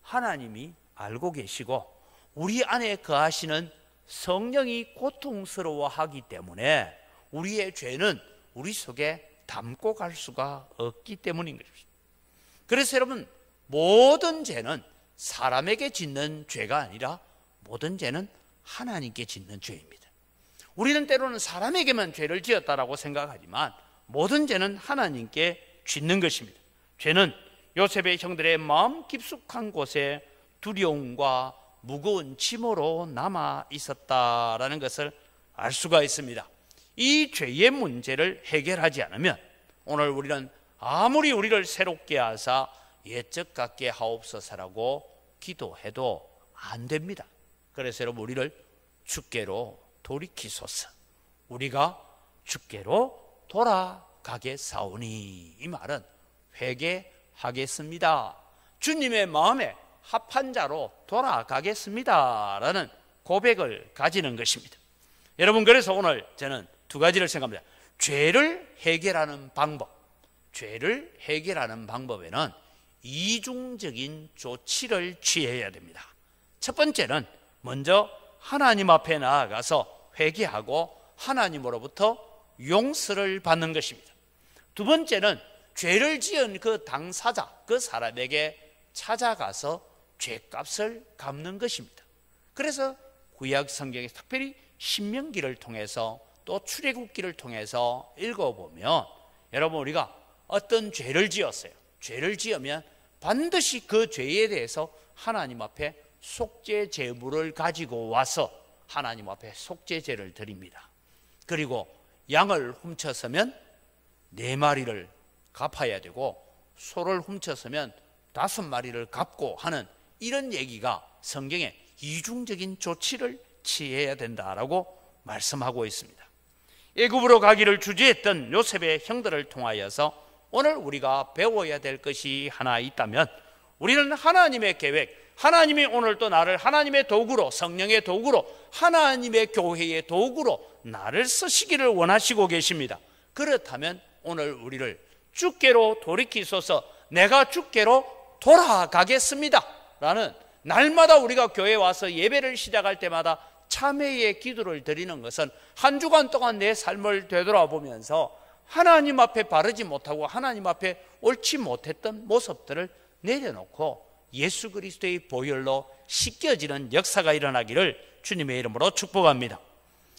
하나님이 알고 계시고 우리 안에 거하시는 성령이 고통스러워하기 때문에 우리의 죄는 우리 속에 담고 갈 수가 없기 때문인 것입니다. 그래서 여러분, 모든 죄는 사람에게 짓는 죄가 아니라 모든 죄는 하나님께 짓는 죄입니다. 우리는 때로는 사람에게만 죄를 지었다라고 생각하지만 모든 죄는 하나님께 짓는 것입니다. 죄는 요셉의 형들의 마음 깊숙한 곳에 두려움과 무거운 짐으로 남아 있었다라는 것을 알 수가 있습니다. 이 죄의 문제를 해결하지 않으면 오늘 우리는 아무리 우리를 새롭게 하사 옛적 같게 하옵소서라고 기도해도 안 됩니다. 그래서 여러분, 우리를 주께로 돌이키소서, 우리가 주께로 돌아가겠사오니, 이 말은 회개하겠습니다, 주님의 마음에 합한 자로 돌아가겠습니다 라는 고백을 가지는 것입니다. 여러분, 그래서 오늘 저는 두 가지를 생각합니다. 죄를 해결하는 방법, 죄를 해결하는 방법에는 이중적인 조치를 취해야 됩니다. 첫 번째는 먼저 하나님 앞에 나아가서 회개하고 하나님으로부터 용서를 받는 것입니다. 두 번째는 죄를 지은 그 당사자, 그 사람에게 찾아가서 죄값을 갚는 것입니다. 그래서 구약 성경에 특별히 신명기를 통해서 또 출애굽기를 통해서 읽어보면 여러분, 우리가 어떤 죄를 지었어요. 죄를 지으면 반드시 그 죄에 대해서 하나님 앞에 속죄 제물을 가지고 와서 하나님 앞에 속죄제를 드립니다. 그리고 양을 훔쳤으면 4마리를 갚아야 되고 소를 훔쳤으면 5마리를 갚고 하는 이런 얘기가 성경에 이중적인 조치를 취해야 된다라고 말씀하고 있습니다. 애굽으로 가기를 주저했던 요셉의 형들을 통하여서 오늘 우리가 배워야 될 것이 하나 있다면 우리는 하나님의 계획, 하나님이 오늘 또 나를 하나님의 도구로, 성령의 도구로, 하나님의 교회의 도구로 나를 쓰시기를 원하시고 계십니다. 그렇다면 오늘 우리를 주께로 돌이키소서, 내가 주께로 돌아가겠습니다 라는, 날마다 우리가 교회에 와서 예배를 시작할 때마다 참회의 기도를 드리는 것은 한 주간 동안 내 삶을 되돌아보면서 하나님 앞에 바르지 못하고 하나님 앞에 옳지 못했던 모습들을 내려놓고 예수 그리스도의 보혈로 씻겨지는 역사가 일어나기를 주님의 이름으로 축복합니다.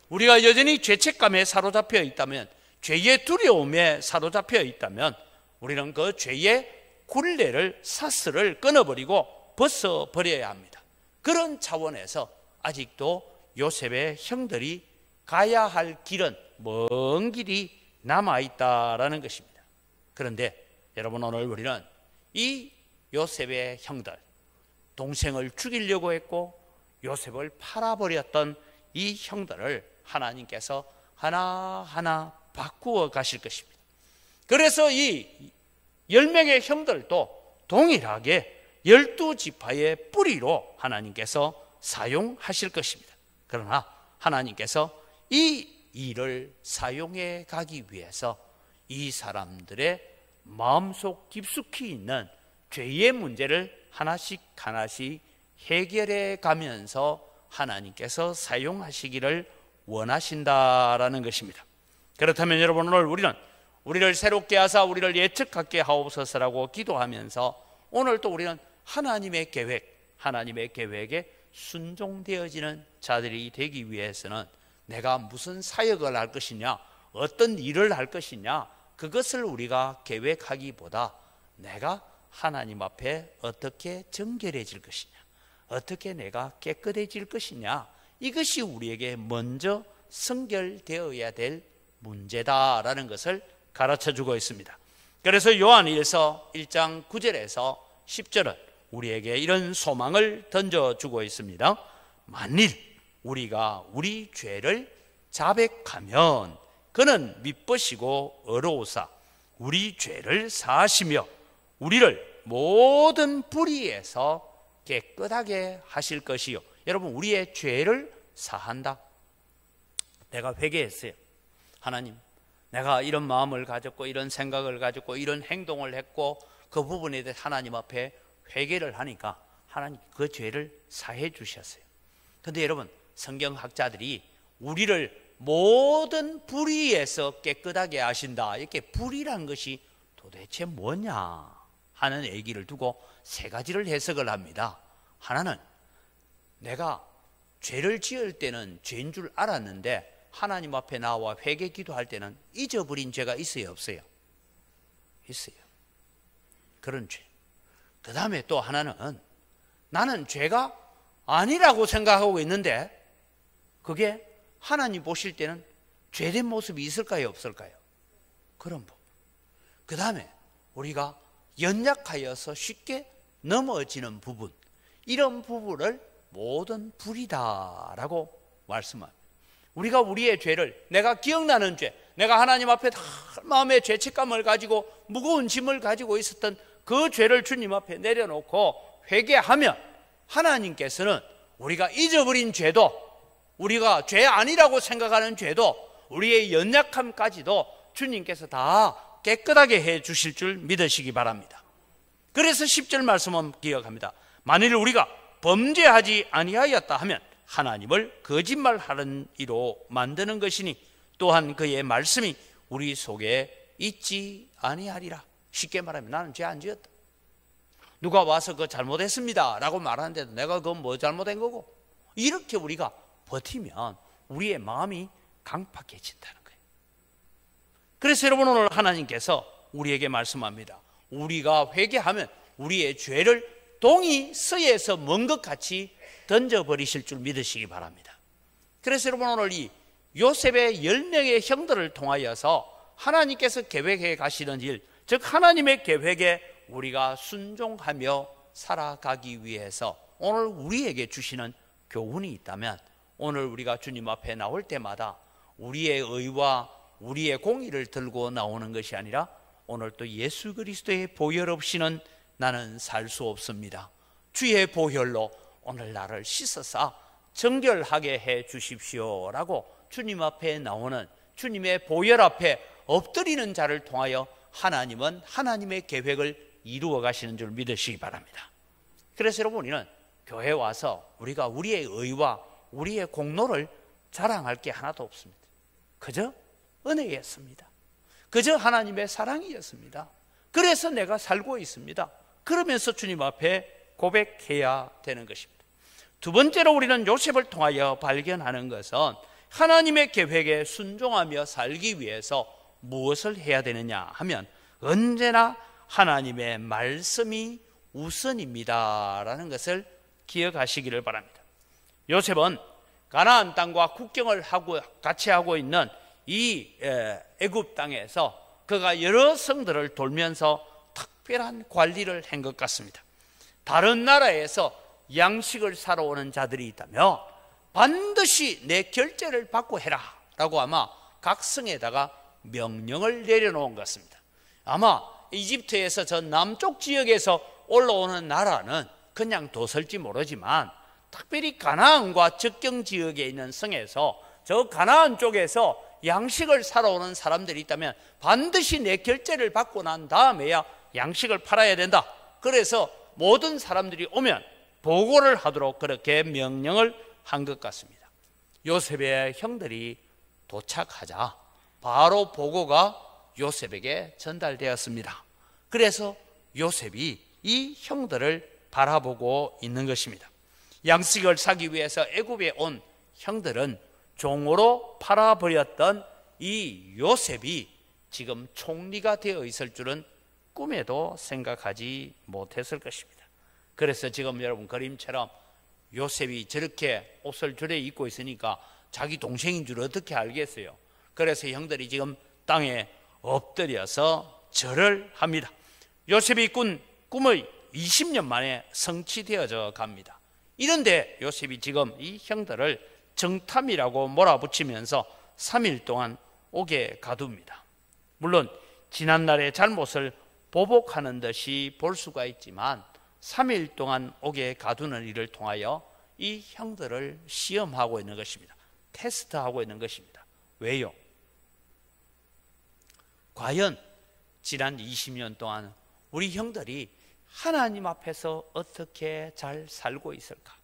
우리가 여전히 죄책감에 사로잡혀 있다면, 죄의 두려움에 사로잡혀 있다면 우리는 그 죄의 굴레를, 사슬을 끊어버리고 벗어버려야 합니다. 그런 차원에서 아직도 요셉의 형들이 가야 할 길은 먼 길이 남아있다라는 것입니다. 그런데 여러분, 오늘 우리는 이 요셉의 형들, 동생을 죽이려고 했고 요셉을 팔아버렸던 이 형들을 하나님께서 하나하나 바꾸어 가실 것입니다. 그래서 이 10명의 형들도 동일하게 12지파의 뿌리로 하나님께서 사용하실 것입니다. 그러나 하나님께서 이 일을 사용해 가기 위해서 이 사람들의 마음속 깊숙이 있는 죄의 문제를 하나씩 하나씩 해결해 가면서 하나님께서 사용하시기를 원하신다라는 것입니다. 그렇다면 여러분, 오늘 우리는 우리를 새롭게 하사 우리를 예측하게 하옵소서라고 기도하면서 오늘 또 우리는 하나님의 계획, 하나님의 계획에 순종되어지는 자들이 되기 위해서는 내가 무슨 사역을 할 것이냐, 어떤 일을 할 것이냐, 그것을 우리가 계획하기보다 내가 하나님 앞에 어떻게 정결해질 것이냐, 어떻게 내가 깨끗해질 것이냐, 이것이 우리에게 먼저 성결되어야 될 문제다라는 것을 가르쳐주고 있습니다. 그래서 요한일서 1장 9절에서 10절은 우리에게 이런 소망을 던져주고 있습니다. 만일 우리가 우리 죄를 자백하면 그는 미쁘시고 의로우사 우리 죄를 사하시며 우리를 모든 불의에서 깨끗하게 하실 것이요. 여러분, 우리의 죄를 사한다. 내가 회개했어요. 하나님, 내가 이런 마음을 가졌고 이런 생각을 가졌고 이런 행동을 했고 그 부분에 대해 하나님 앞에 회개를 하니까 하나님 그 죄를 사해 주셨어요. 그런데 여러분, 성경학자들이 우리를 모든 불의에서 깨끗하게 하신다, 이렇게 불의란 것이 도대체 뭐냐 하는 얘기를 두고 세 가지를 해석을 합니다. 하나는 내가 죄를 지을 때는 죄인 줄 알았는데 하나님 앞에 나와 회개 기도할 때는 잊어버린 죄가 있어요, 없어요? 있어요. 그런 죄. 그 다음에 또 하나는 나는 죄가 아니라고 생각하고 있는데 그게 하나님 보실 때는 죄된 모습이 있을까요, 없을까요? 그런 부분. 그 다음에 우리가 연약하여서 쉽게 넘어지는 부분, 이런 부분을 모든 불이다라고 말씀합니다. 우리가 우리의 죄를, 내가 기억나는 죄, 내가 하나님 앞에 다 마음의 죄책감을 가지고 무거운 짐을 가지고 있었던 그 죄를 주님 앞에 내려놓고 회개하면 하나님께서는 우리가 잊어버린 죄도, 우리가 죄 아니라고 생각하는 죄도, 우리의 연약함까지도 주님께서 다 깨끗하게 해 주실 줄 믿으시기 바랍니다. 그래서 10절 말씀은 기억합니다. 만일 우리가 범죄하지 아니하였다 하면 하나님을 거짓말하는 이로 만드는 것이니 또한 그의 말씀이 우리 속에 있지 아니하리라. 쉽게 말하면 나는 죄 안 지었다. 누가 와서 그거 잘못했습니다 라고 말하는데도 내가 그건 뭐 잘못한 거고, 이렇게 우리가 버티면 우리의 마음이 강팍해진다는 거예요. 그래서 여러분, 오늘 하나님께서 우리에게 말씀합니다. 우리가 회개하면 우리의 죄를 동이 서에서 먼 것 같이 던져버리실 줄 믿으시기 바랍니다. 그래서 여러분, 오늘 이 요셉의 10명의 형들을 통하여서 하나님께서 계획해 가시는 일, 즉 하나님의 계획에 우리가 순종하며 살아가기 위해서 오늘 우리에게 주시는 교훈이 있다면, 오늘 우리가 주님 앞에 나올 때마다 우리의 의와 우리의 공의를 들고 나오는 것이 아니라 오늘 또 예수 그리스도의 보혈 없이는 나는 살 수 없습니다. 주의 보혈로 오늘 나를 씻어서 정결하게 해 주십시오라고 주님 앞에 나오는, 주님의 보혈 앞에 엎드리는 자를 통하여 하나님은 하나님의 계획을 이루어 가시는 줄 믿으시기 바랍니다. 그래서 여러분, 우리는 교회 와서 우리가 우리의 의와 우리의 공로를 자랑할 게 하나도 없습니다. 그저 은혜였습니다. 그저 하나님의 사랑이었습니다. 그래서 내가 살고 있습니다. 그러면서 주님 앞에 고백해야 되는 것입니다. 두 번째로 우리는 요셉을 통하여 발견하는 것은 하나님의 계획에 순종하며 살기 위해서 무엇을 해야 되느냐 하면 언제나 하나님의 말씀이 우선입니다라는 것을 기억하시기를 바랍니다. 요셉은 가나안 땅과 국경을 같이 하고 있는 이 애굽 땅에서 그가 여러 성들을 돌면서 특별한 관리를 한 것 같습니다. 다른 나라에서 양식을 사러 오는 자들이 있다면 반드시 내 결제를 받고 해라 라고 아마 각 성에다가 명령을 내려놓은 것 같습니다. 아마 이집트에서 저 남쪽 지역에서 올라오는 나라는 그냥 도설지 모르지만 특별히 가나안과 접경 지역에 있는 성에서 저 가나안 쪽에서 양식을 사러 오는 사람들이 있다면 반드시 내 결제를 받고 난 다음에야 양식을 팔아야 된다. 그래서 모든 사람들이 오면 보고를 하도록 그렇게 명령을 한 것 같습니다. 요셉의 형들이 도착하자 바로 보고가 요셉에게 전달되었습니다. 그래서 요셉이 이 형들을 바라보고 있는 것입니다. 양식을 사기 위해서 애굽에 온 형들은 종으로 팔아버렸던 이 요셉이 지금 총리가 되어 있을 줄은 꿈에도 생각하지 못했을 것입니다. 그래서 지금 여러분 그림처럼 요셉이 저렇게 옷을 저래 입고 있으니까 자기 동생인 줄 어떻게 알겠어요? 그래서 형들이 지금 땅에 엎드려서 절을 합니다. 요셉이 꾼 꿈의 20년 만에 성취되어져 갑니다. 이런데 요셉이 지금 이 형들을 정탐이라고 몰아붙이면서 3일 동안 옥에 가둡니다. 물론 지난날의 잘못을 보복하는 듯이 볼 수가 있지만 3일 동안 옥에 가두는 일을 통하여 이 형들을 시험하고 있는 것입니다. 테스트하고 있는 것입니다. 왜요? 과연 지난 20년 동안 우리 형들이 하나님 앞에서 어떻게 잘 살고 있을까?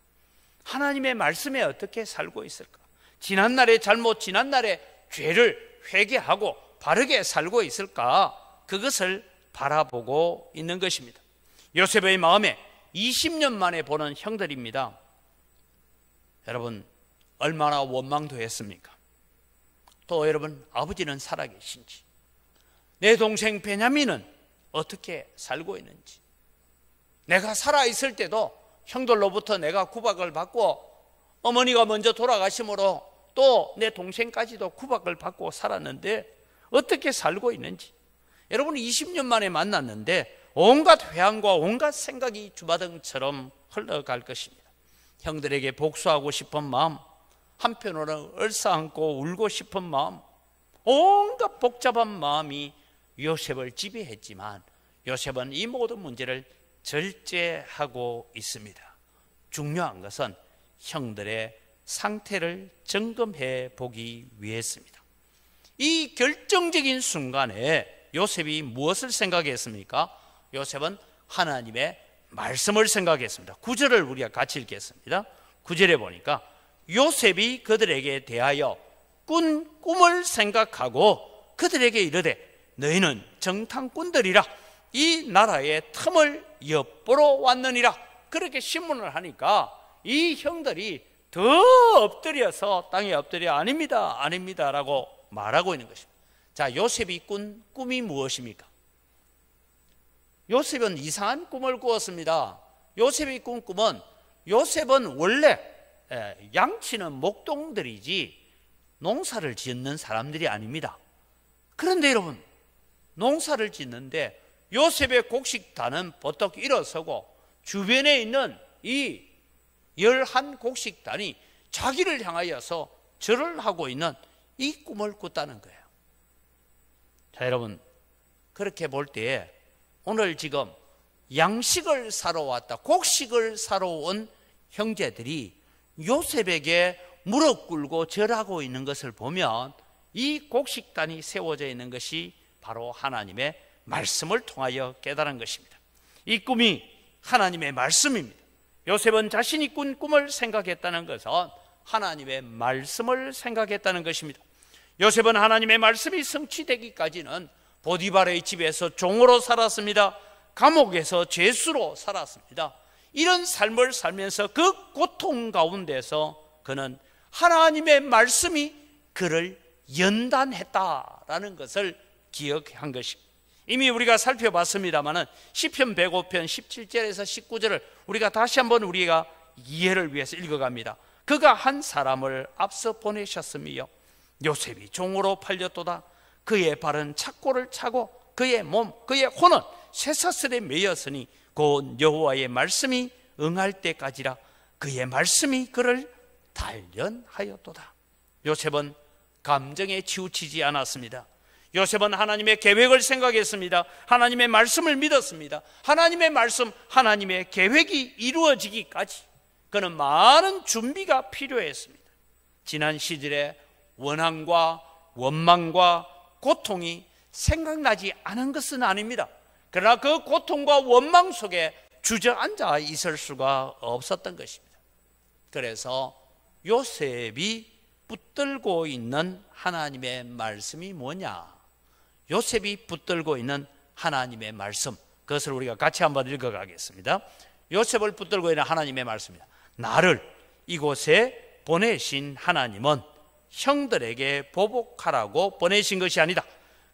하나님의 말씀에 어떻게 살고 있을까? 지난날의 잘못, 지난날의 죄를 회개하고 바르게 살고 있을까? 그것을 바라보고 있는 것입니다. 요셉의 마음에 20년 만에 보는 형들입니다. 여러분 얼마나 원망도 했습니까? 또 여러분 아버지는 살아계신지, 내 동생 베냐민은 어떻게 살고 있는지, 내가 살아있을 때도 형들로부터 내가 구박을 받고 어머니가 먼저 돌아가심으로 또 내 동생까지도 구박을 받고 살았는데 어떻게 살고 있는지, 여러분 20년 만에 만났는데 온갖 회한과 온갖 생각이 주마등처럼 흘러갈 것입니다. 형들에게 복수하고 싶은 마음, 한편으로는 얼싸안고 울고 싶은 마음, 온갖 복잡한 마음이 요셉을 지배했지만 요셉은 이 모든 문제를 절제하고 있습니다. 중요한 것은 형들의 상태를 점검해 보기 위해서입니다. 이 결정적인 순간에 요셉이 무엇을 생각했습니까? 요셉은 하나님의 말씀을 생각했습니다. 9절을 우리가 같이 읽겠습니다. 9절에 보니까 요셉이 그들에게 대하여 꾼 꿈을 생각하고 그들에게 이르되 너희는 정탐꾼들이라 이 나라의 틈을 엿보러 왔느니라. 그렇게 신문을 하니까 이 형들이 더 엎드려서 땅에 엎드려 아닙니다, 아닙니다 라고 말하고 있는 것입니다. 자, 요셉이 꾼 꿈이 무엇입니까? 요셉은 이상한 꿈을 꾸었습니다. 요셉이 꾼 꿈은, 요셉은 원래 양치는 목동들이지 농사를 짓는 사람들이 아닙니다. 그런데 여러분 농사를 짓는데 요셉의 곡식단은 버떡 일어서고 주변에 있는 이 11 곡식단이 자기를 향하여서 절을 하고 있는 이 꿈을 꿨다는 거예요. 자, 여러분 그렇게 볼 때에 오늘 지금 양식을 사러 왔다, 곡식을 사러 온 형제들이 요셉에게 무릎 꿇고 절하고 있는 것을 보면 이 곡식단이 세워져 있는 것이 바로 하나님의 말씀을 통하여 깨달은 것입니다. 이 꿈이 하나님의 말씀입니다. 요셉은 자신이 꾼 꿈을 생각했다는 것은 하나님의 말씀을 생각했다는 것입니다. 요셉은 하나님의 말씀이 성취되기까지는 보디발의 집에서 종으로 살았습니다. 감옥에서 죄수로 살았습니다. 이런 삶을 살면서 그 고통 가운데서 그는 하나님의 말씀이 그를 연단했다라는 것을 기억한 것입니다. 이미 우리가 살펴봤습니다마는 시편 105편 17절에서 19절을 우리가 다시 한번 우리가 이해를 위해서 읽어갑니다. 그가 한 사람을 앞서 보내셨으며 요셉이 종으로 팔렸도다. 그의 발은 착고를 차고 그의 몸, 그의 혼은 쇠사슬에 매였으니 곧 여호와의 말씀이 응할 때까지라. 그의 말씀이 그를 단련하였도다. 요셉은 감정에 치우치지 않았습니다. 요셉은 하나님의 계획을 생각했습니다. 하나님의 말씀을 믿었습니다. 하나님의 말씀, 하나님의 계획이 이루어지기까지 그는 많은 준비가 필요했습니다. 지난 시절에 원한과 원망과 고통이 생각나지 않은 것은 아닙니다. 그러나 그 고통과 원망 속에 주저앉아 있을 수가 없었던 것입니다. 그래서 요셉이 붙들고 있는 하나님의 말씀이 뭐냐? 요셉이 붙들고 있는 하나님의 말씀, 그것을 우리가 같이 한번 읽어가겠습니다. 요셉을 붙들고 있는 하나님의 말씀입니다. 나를 이곳에 보내신 하나님은 형들에게 보복하라고 보내신 것이 아니다.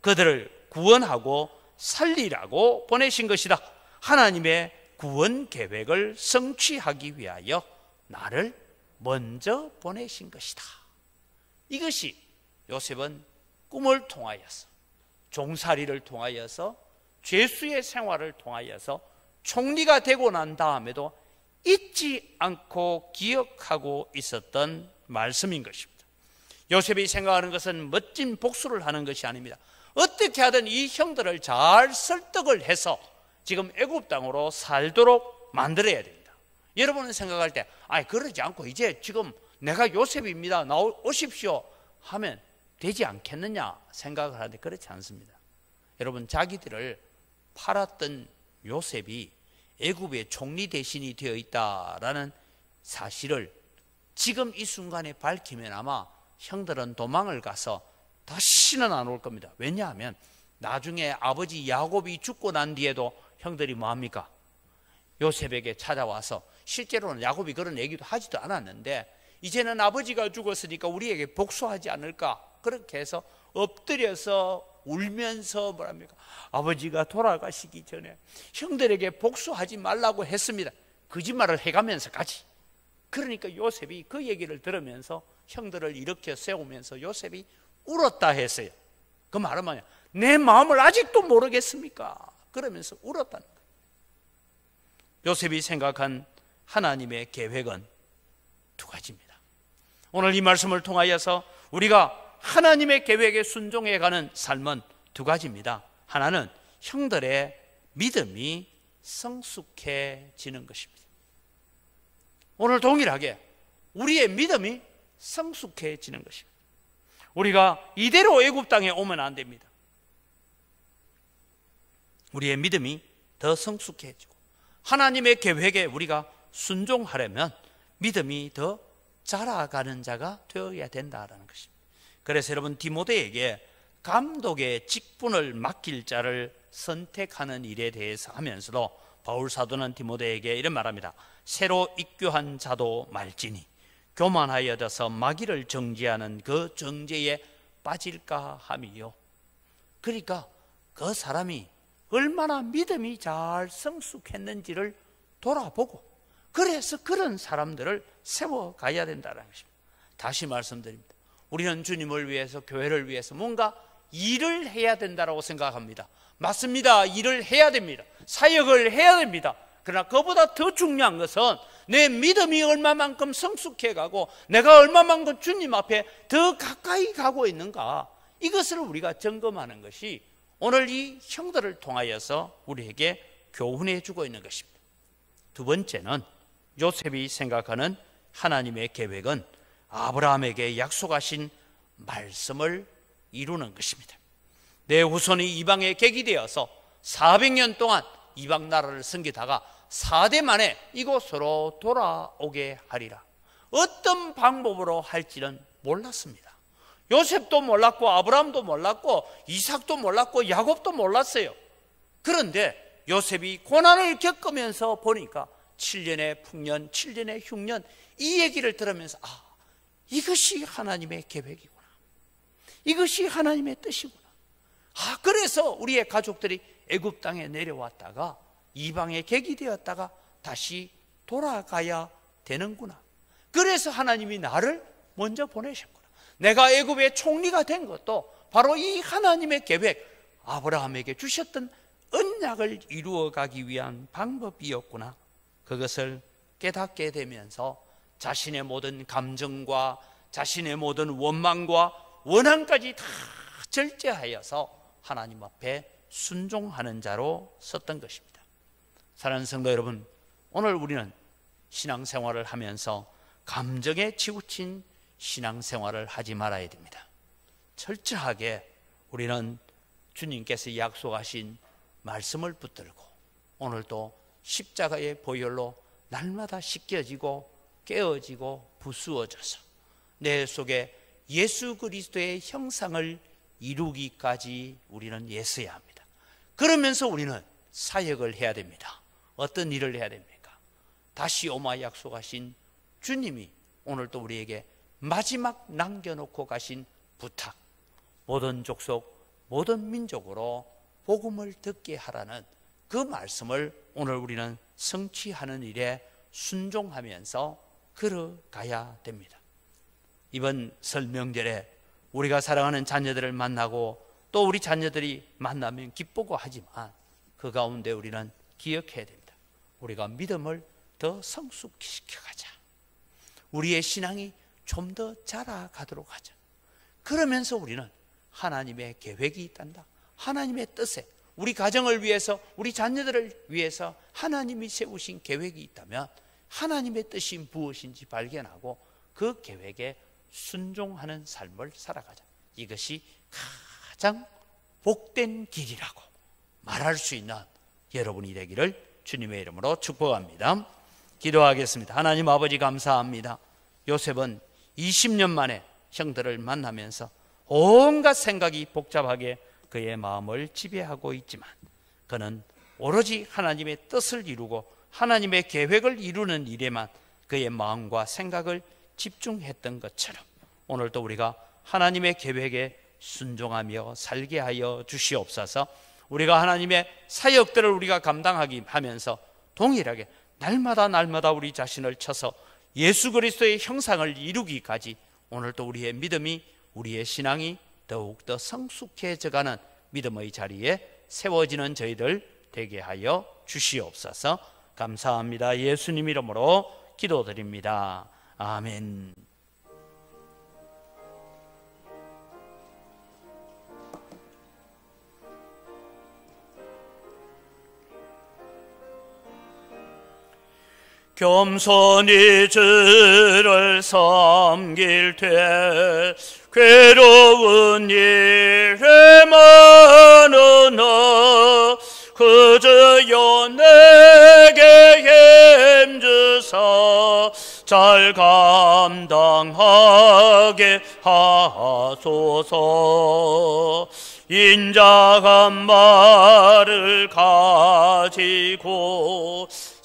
그들을 구원하고 살리라고 보내신 것이다. 하나님의 구원 계획을 성취하기 위하여 나를 먼저 보내신 것이다. 이것이 요셉은 꿈을 통하여서, 종살이를 통하여서, 죄수의 생활을 통하여서 총리가 되고 난 다음에도 잊지 않고 기억하고 있었던 말씀인 것입니다. 요셉이 생각하는 것은 멋진 복수를 하는 것이 아닙니다. 어떻게 하든 이 형들을 잘 설득을 해서 지금 애굽 땅으로 살도록 만들어야 됩니다. 여러분은 생각할 때 그러지 않고 이제 지금 내가 요셉입니다, 나오십시오 하면 되지 않겠느냐 생각을 하는데 그렇지 않습니다. 여러분, 자기들을 팔았던 요셉이 애굽의 총리 대신이 되어 있다라는 사실을 지금 이 순간에 밝히면 아마 형들은 도망을 가서 다시는 안 올 겁니다. 왜냐하면 나중에 아버지 야곱이 죽고 난 뒤에도 형들이 뭐합니까? 요셉에게 찾아와서, 실제로는 야곱이 그런 얘기도 하지도 않았는데 이제는 아버지가 죽었으니까 우리에게 복수하지 않을까, 그렇게 해서 엎드려서 울면서 뭐랍니까? 아버지가 돌아가시기 전에 형들에게 복수하지 말라고 했습니다. 거짓말을 해가면서까지. 그러니까 요셉이 그 얘기를 들으면서 형들을 일으켜 세우면서 요셉이 울었다 했어요. 그 말은 뭐냐? 내 마음을 아직도 모르겠습니까? 그러면서 울었다는 거예요. 요셉이 생각한 하나님의 계획은 두 가지입니다. 오늘 이 말씀을 통하여서 우리가 하나님의 계획에 순종해가는 삶은 두 가지입니다. 하나는 형들의 믿음이 성숙해지는 것입니다. 오늘 동일하게 우리의 믿음이 성숙해지는 것입니다. 우리가 이대로 애굽 땅에 오면 안 됩니다. 우리의 믿음이 더 성숙해지고 하나님의 계획에 우리가 순종하려면 믿음이 더 자라가는 자가 되어야 된다는 것입니다. 그래서 여러분, 디모데에게 감독의 직분을 맡길 자를 선택하는 일에 대해서 하면서도 바울 사도는 디모데에게 이런 말합니다. 새로 입교한 자도 말지니 교만하여져서 마귀를 정죄하는 그 정죄에 빠질까 함이요. 그러니까 그 사람이 얼마나 믿음이 잘 성숙했는지를 돌아보고, 그래서 그런 사람들을 세워가야 된다는 것입니다. 다시 말씀드립니다. 우리는 주님을 위해서, 교회를 위해서 뭔가 일을 해야 된다고 생각합니다. 맞습니다. 일을 해야 됩니다. 사역을 해야 됩니다. 그러나 그보다 더 중요한 것은 내 믿음이 얼마만큼 성숙해가고 내가 얼마만큼 주님 앞에 더 가까이 가고 있는가, 이것을 우리가 점검하는 것이 오늘 이 형들을 통하여서 우리에게 교훈해 주고 있는 것입니다. 두 번째는 요셉이 생각하는 하나님의 계획은 아브라함에게 약속하신 말씀을 이루는 것입니다. 내 후손이 이방에 객이 되어서 400년 동안 이방 나라를 섬기다가 4대 만에 이곳으로 돌아오게 하리라. 어떤 방법으로 할지는 몰랐습니다. 요셉도 몰랐고 아브라함도 몰랐고 이삭도 몰랐고 야곱도 몰랐어요. 그런데 요셉이 고난을 겪으면서 보니까 7년의 풍년, 7년의 흉년, 이 얘기를 들으면서 이것이 하나님의 계획이구나, 이것이 하나님의 뜻이구나. 그래서 우리의 가족들이 애굽 땅에 내려왔다가 이방의 객이 되었다가 다시 돌아가야 되는구나. 그래서 하나님이 나를 먼저 보내셨구나. 내가 애굽의 총리가 된 것도 바로 이 하나님의 계획, 아브라함에게 주셨던 언약을 이루어가기 위한 방법이었구나. 그것을 깨닫게 되면서 자신의 모든 감정과 자신의 모든 원망과 원한까지 다 절제하여서 하나님 앞에 순종하는 자로 섰던 것입니다. 사랑하는 성도 여러분, 오늘 우리는 신앙생활을 하면서 감정에 치우친 신앙생활을 하지 말아야 됩니다. 철저하게 우리는 주님께서 약속하신 말씀을 붙들고 오늘도 십자가의 보혈로 날마다 씻겨지고 깨어지고 부수어져서 내 속에 예수 그리스도의 형상을 이루기까지 우리는 애써야 합니다. 그러면서 우리는 사역을 해야 됩니다. 어떤 일을 해야 됩니까? 다시 오마 약속하신 주님이 오늘 또 우리에게 마지막 남겨놓고 가신 부탁, 모든 족속, 모든 민족으로 복음을 듣게 하라는 그 말씀을 오늘 우리는 성취하는 일에 순종하면서 걸어가야 됩니다. 이번 설 명절에 우리가 사랑하는 자녀들을 만나고 또 우리 자녀들이 만나면 기쁘고 하지만 그 가운데 우리는 기억해야 됩니다. 우리가 믿음을 더 성숙시켜가자. 우리의 신앙이 좀 더 자라가도록 하자. 그러면서 우리는 하나님의 계획이 있단다. 하나님의 뜻에 우리 가정을 위해서, 우리 자녀들을 위해서 하나님이 세우신 계획이 있다면 하나님의 뜻이 무엇인지 발견하고 그 계획에 순종하는 삶을 살아가자. 이것이 가장 복된 길이라고 말할 수 있는 여러분이 되기를 주님의 이름으로 축복합니다. 기도하겠습니다. 하나님 아버지 감사합니다. 요셉은 20년 만에 형들을 만나면서 온갖 생각이 복잡하게 그의 마음을 지배하고 있지만 그는 오로지 하나님의 뜻을 이루고 하나님의 계획을 이루는 일에만 그의 마음과 생각을 집중했던 것처럼 오늘도 우리가 하나님의 계획에 순종하며 살게 하여 주시옵소서. 우리가 하나님의 사역들을 우리가 감당하기 하면서 동일하게 날마다 우리 자신을 쳐서 예수 그리스도의 형상을 이루기까지 오늘도 우리의 믿음이, 우리의 신앙이 더욱더 성숙해져가는 믿음의 자리에 세워지는 저희들 되게 하여 주시옵소서. 감사합니다. 예수님 이름으로 기도드립니다. 아멘. 겸손히 주를 섬길 때 괴로운 일에 많으나 그저여 내게 힘주사 잘 감당하게 하소서. 인자한 말을 가지고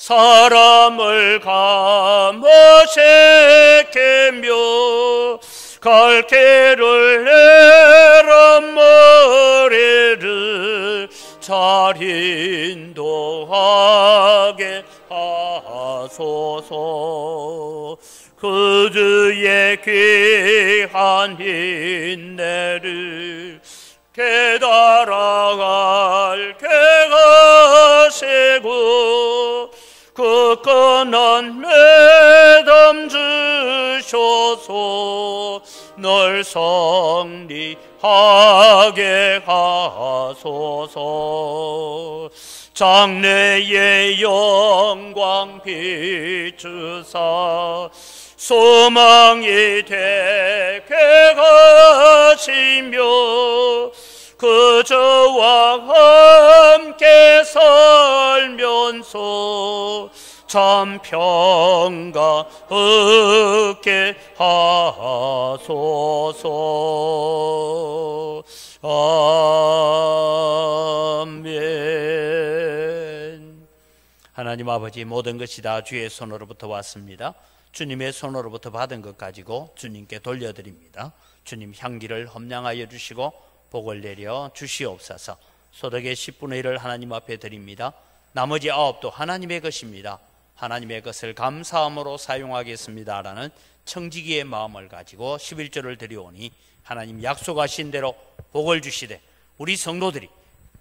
사람을 감화시키며 갈 길을 내라 머리를 잘 인도하게 하소서. 그 주의 귀한 인내를 깨달아갈게 하시고 굳건한 믿음 주셔서 널 성리하게 하소서. 장래의 영광 비추사 소망이 되게 하시며 그 저와 함께 살면서 참 평강 얻게 하소서. 아멘. 하나님 아버지, 모든 것이 다 주의 손으로부터 왔습니다. 주님의 손으로부터 받은 것 가지고 주님께 돌려드립니다. 주님 향기를 험량하여 주시고 복을 내려 주시옵소서. 소득의 10분의 1을 하나님 앞에 드립니다. 나머지 9도 하나님의 것입니다. 하나님의 것을 감사함으로 사용하겠습니다 라는 청지기의 마음을 가지고 11조를 드리오니 하나님 약속하신 대로 복을 주시되 우리 성도들이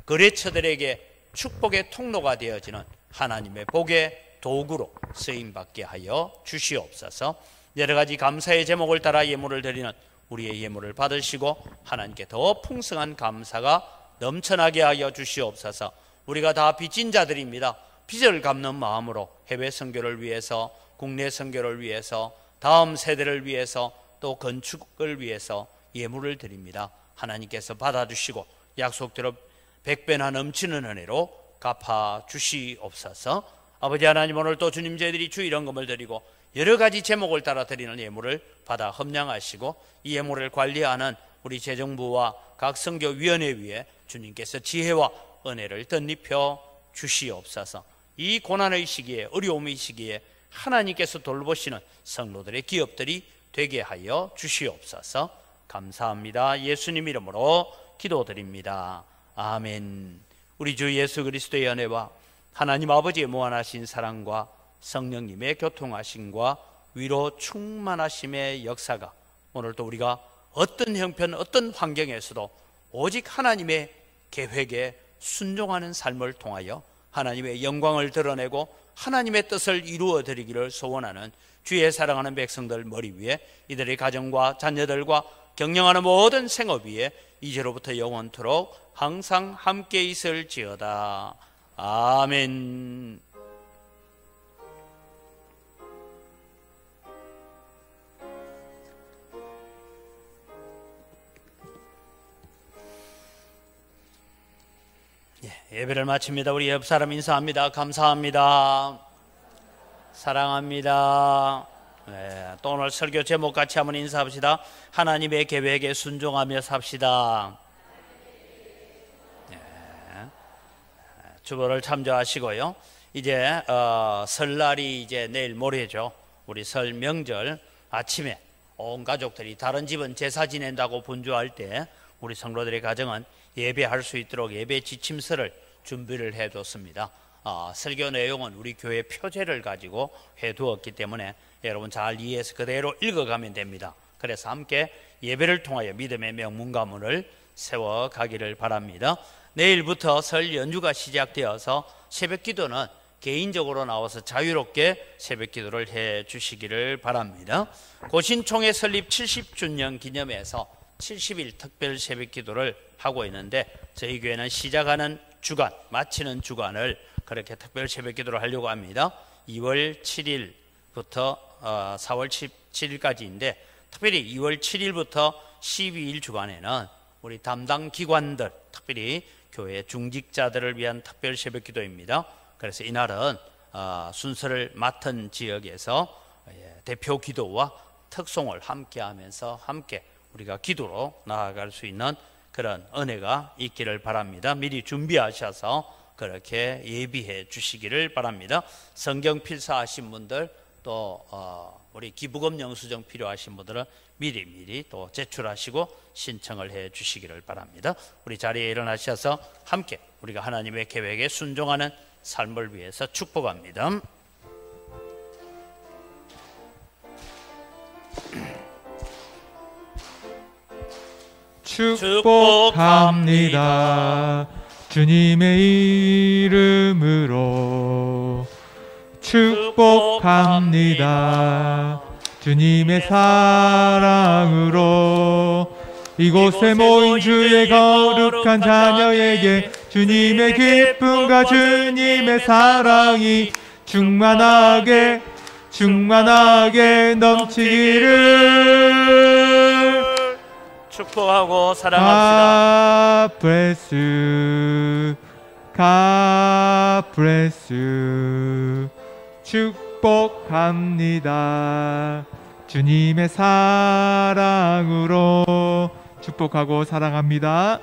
거래처들에게 축복의 통로가 되어지는 하나님의 복의 도구로 쓰임받게 하여 주시옵소서. 여러 가지 감사의 제목을 따라 예물을 드리는 우리의 예물을 받으시고 하나님께 더 풍성한 감사가 넘쳐나게 하여 주시옵소서. 우리가 다 빚진 자들입니다. 빚을 갚는 마음으로 해외 선교를 위해서, 국내 선교를 위해서, 다음 세대를 위해서, 또 건축을 위해서 예물을 드립니다. 하나님께서 받아주시고 약속대로 100배나 넘치는 은혜로 갚아 주시옵소서. 아버지 하나님, 오늘 또 주님 저희들이 주일헌금을 드리고 여러 가지 제목을 따라 드리는 예물을 받아 험량하시고 이 예물을 관리하는 우리 재정부와 각 선교위원회 위에 주님께서 지혜와 은혜를 덧입혀 주시옵소서. 이 고난의 시기에, 어려움의 시기에 하나님께서 돌보시는 성도들의 기업들이 되게 하여 주시옵소서. 감사합니다. 예수님 이름으로 기도드립니다. 아멘. 우리 주 예수 그리스도의 은혜와 하나님 아버지의 무한하신 사랑과 성령님의 교통하심과 위로 충만하심의 역사가 오늘도 우리가 어떤 형편 어떤 환경에서도 오직 하나님의 계획에 순종하는 삶을 통하여 하나님의 영광을 드러내고 하나님의 뜻을 이루어 드리기를 소원하는 주의 사랑하는 백성들 머리 위에 이들의 가정과 자녀들과 경영하는 모든 생업 위에 이제로부터 영원토록 항상 함께 있을지어다. 아멘. 예배를 마칩니다. 우리 옆 사람 인사합니다. 감사합니다. 사랑합니다. 네, 또 오늘 설교 제목 같이 한번 인사합시다. 하나님의 계획에 순종하며 삽시다. 네, 주보를 참조하시고요. 이제 설날이 이제 내일 모레죠. 우리 설 명절 아침에 온 가족들이 다른 집은 제사 지낸다고 분주할 때 우리 성도들의 가정은 예배할 수 있도록 예배 지침서를 준비를 해뒀습니다. 설교 내용은 우리 교회 표제를 가지고 해두었기 때문에 여러분 잘 이해해서 그대로 읽어가면 됩니다. 그래서 함께 예배를 통하여 믿음의 명문가문을 세워가기를 바랍니다. 내일부터 설 연주가 시작되어서 새벽기도는 개인적으로 나와서 자유롭게 새벽기도를 해주시기를 바랍니다. 고신총회 설립 70주년 기념해서 70일 특별 새벽기도를 하고 있는데 저희 교회는 시작하는 주간, 마치는 주간을 그렇게 특별 새벽기도를 하려고 합니다. 2월 7일부터 4월 17일까지인데 특별히 2월 7일부터 12일 주간에는 우리 담당 기관들, 특별히 교회 중직자들을 위한 특별 새벽기도입니다. 그래서 이날은 순서를 맡은 지역에서 대표 기도와 특송을 함께 하면서 함께 우리가 기도로 나아갈 수 있는 그런 은혜가 있기를 바랍니다. 미리 준비하셔서 그렇게 예비해 주시기를 바랍니다. 성경 필사하신 분들 또 우리 기부금 영수증 필요하신 분들은 미리 또 제출하시고 신청을 해 주시기를 바랍니다. 우리 자리에 일어나셔서 함께 우리가 하나님의 계획에 순종하는 삶을 위해서 축복합니다. 축복합니다. 주님의 이름으로 축복합니다. 주님의 사랑으로 이곳에 모인 주의 거룩한 자녀에게 주님의 기쁨과 주님의 사랑이 충만하게 넘치기를 축복하고 사랑합시다. God bless you. 축복합니다. 주님의 사랑으로 축복하고 사랑합니다.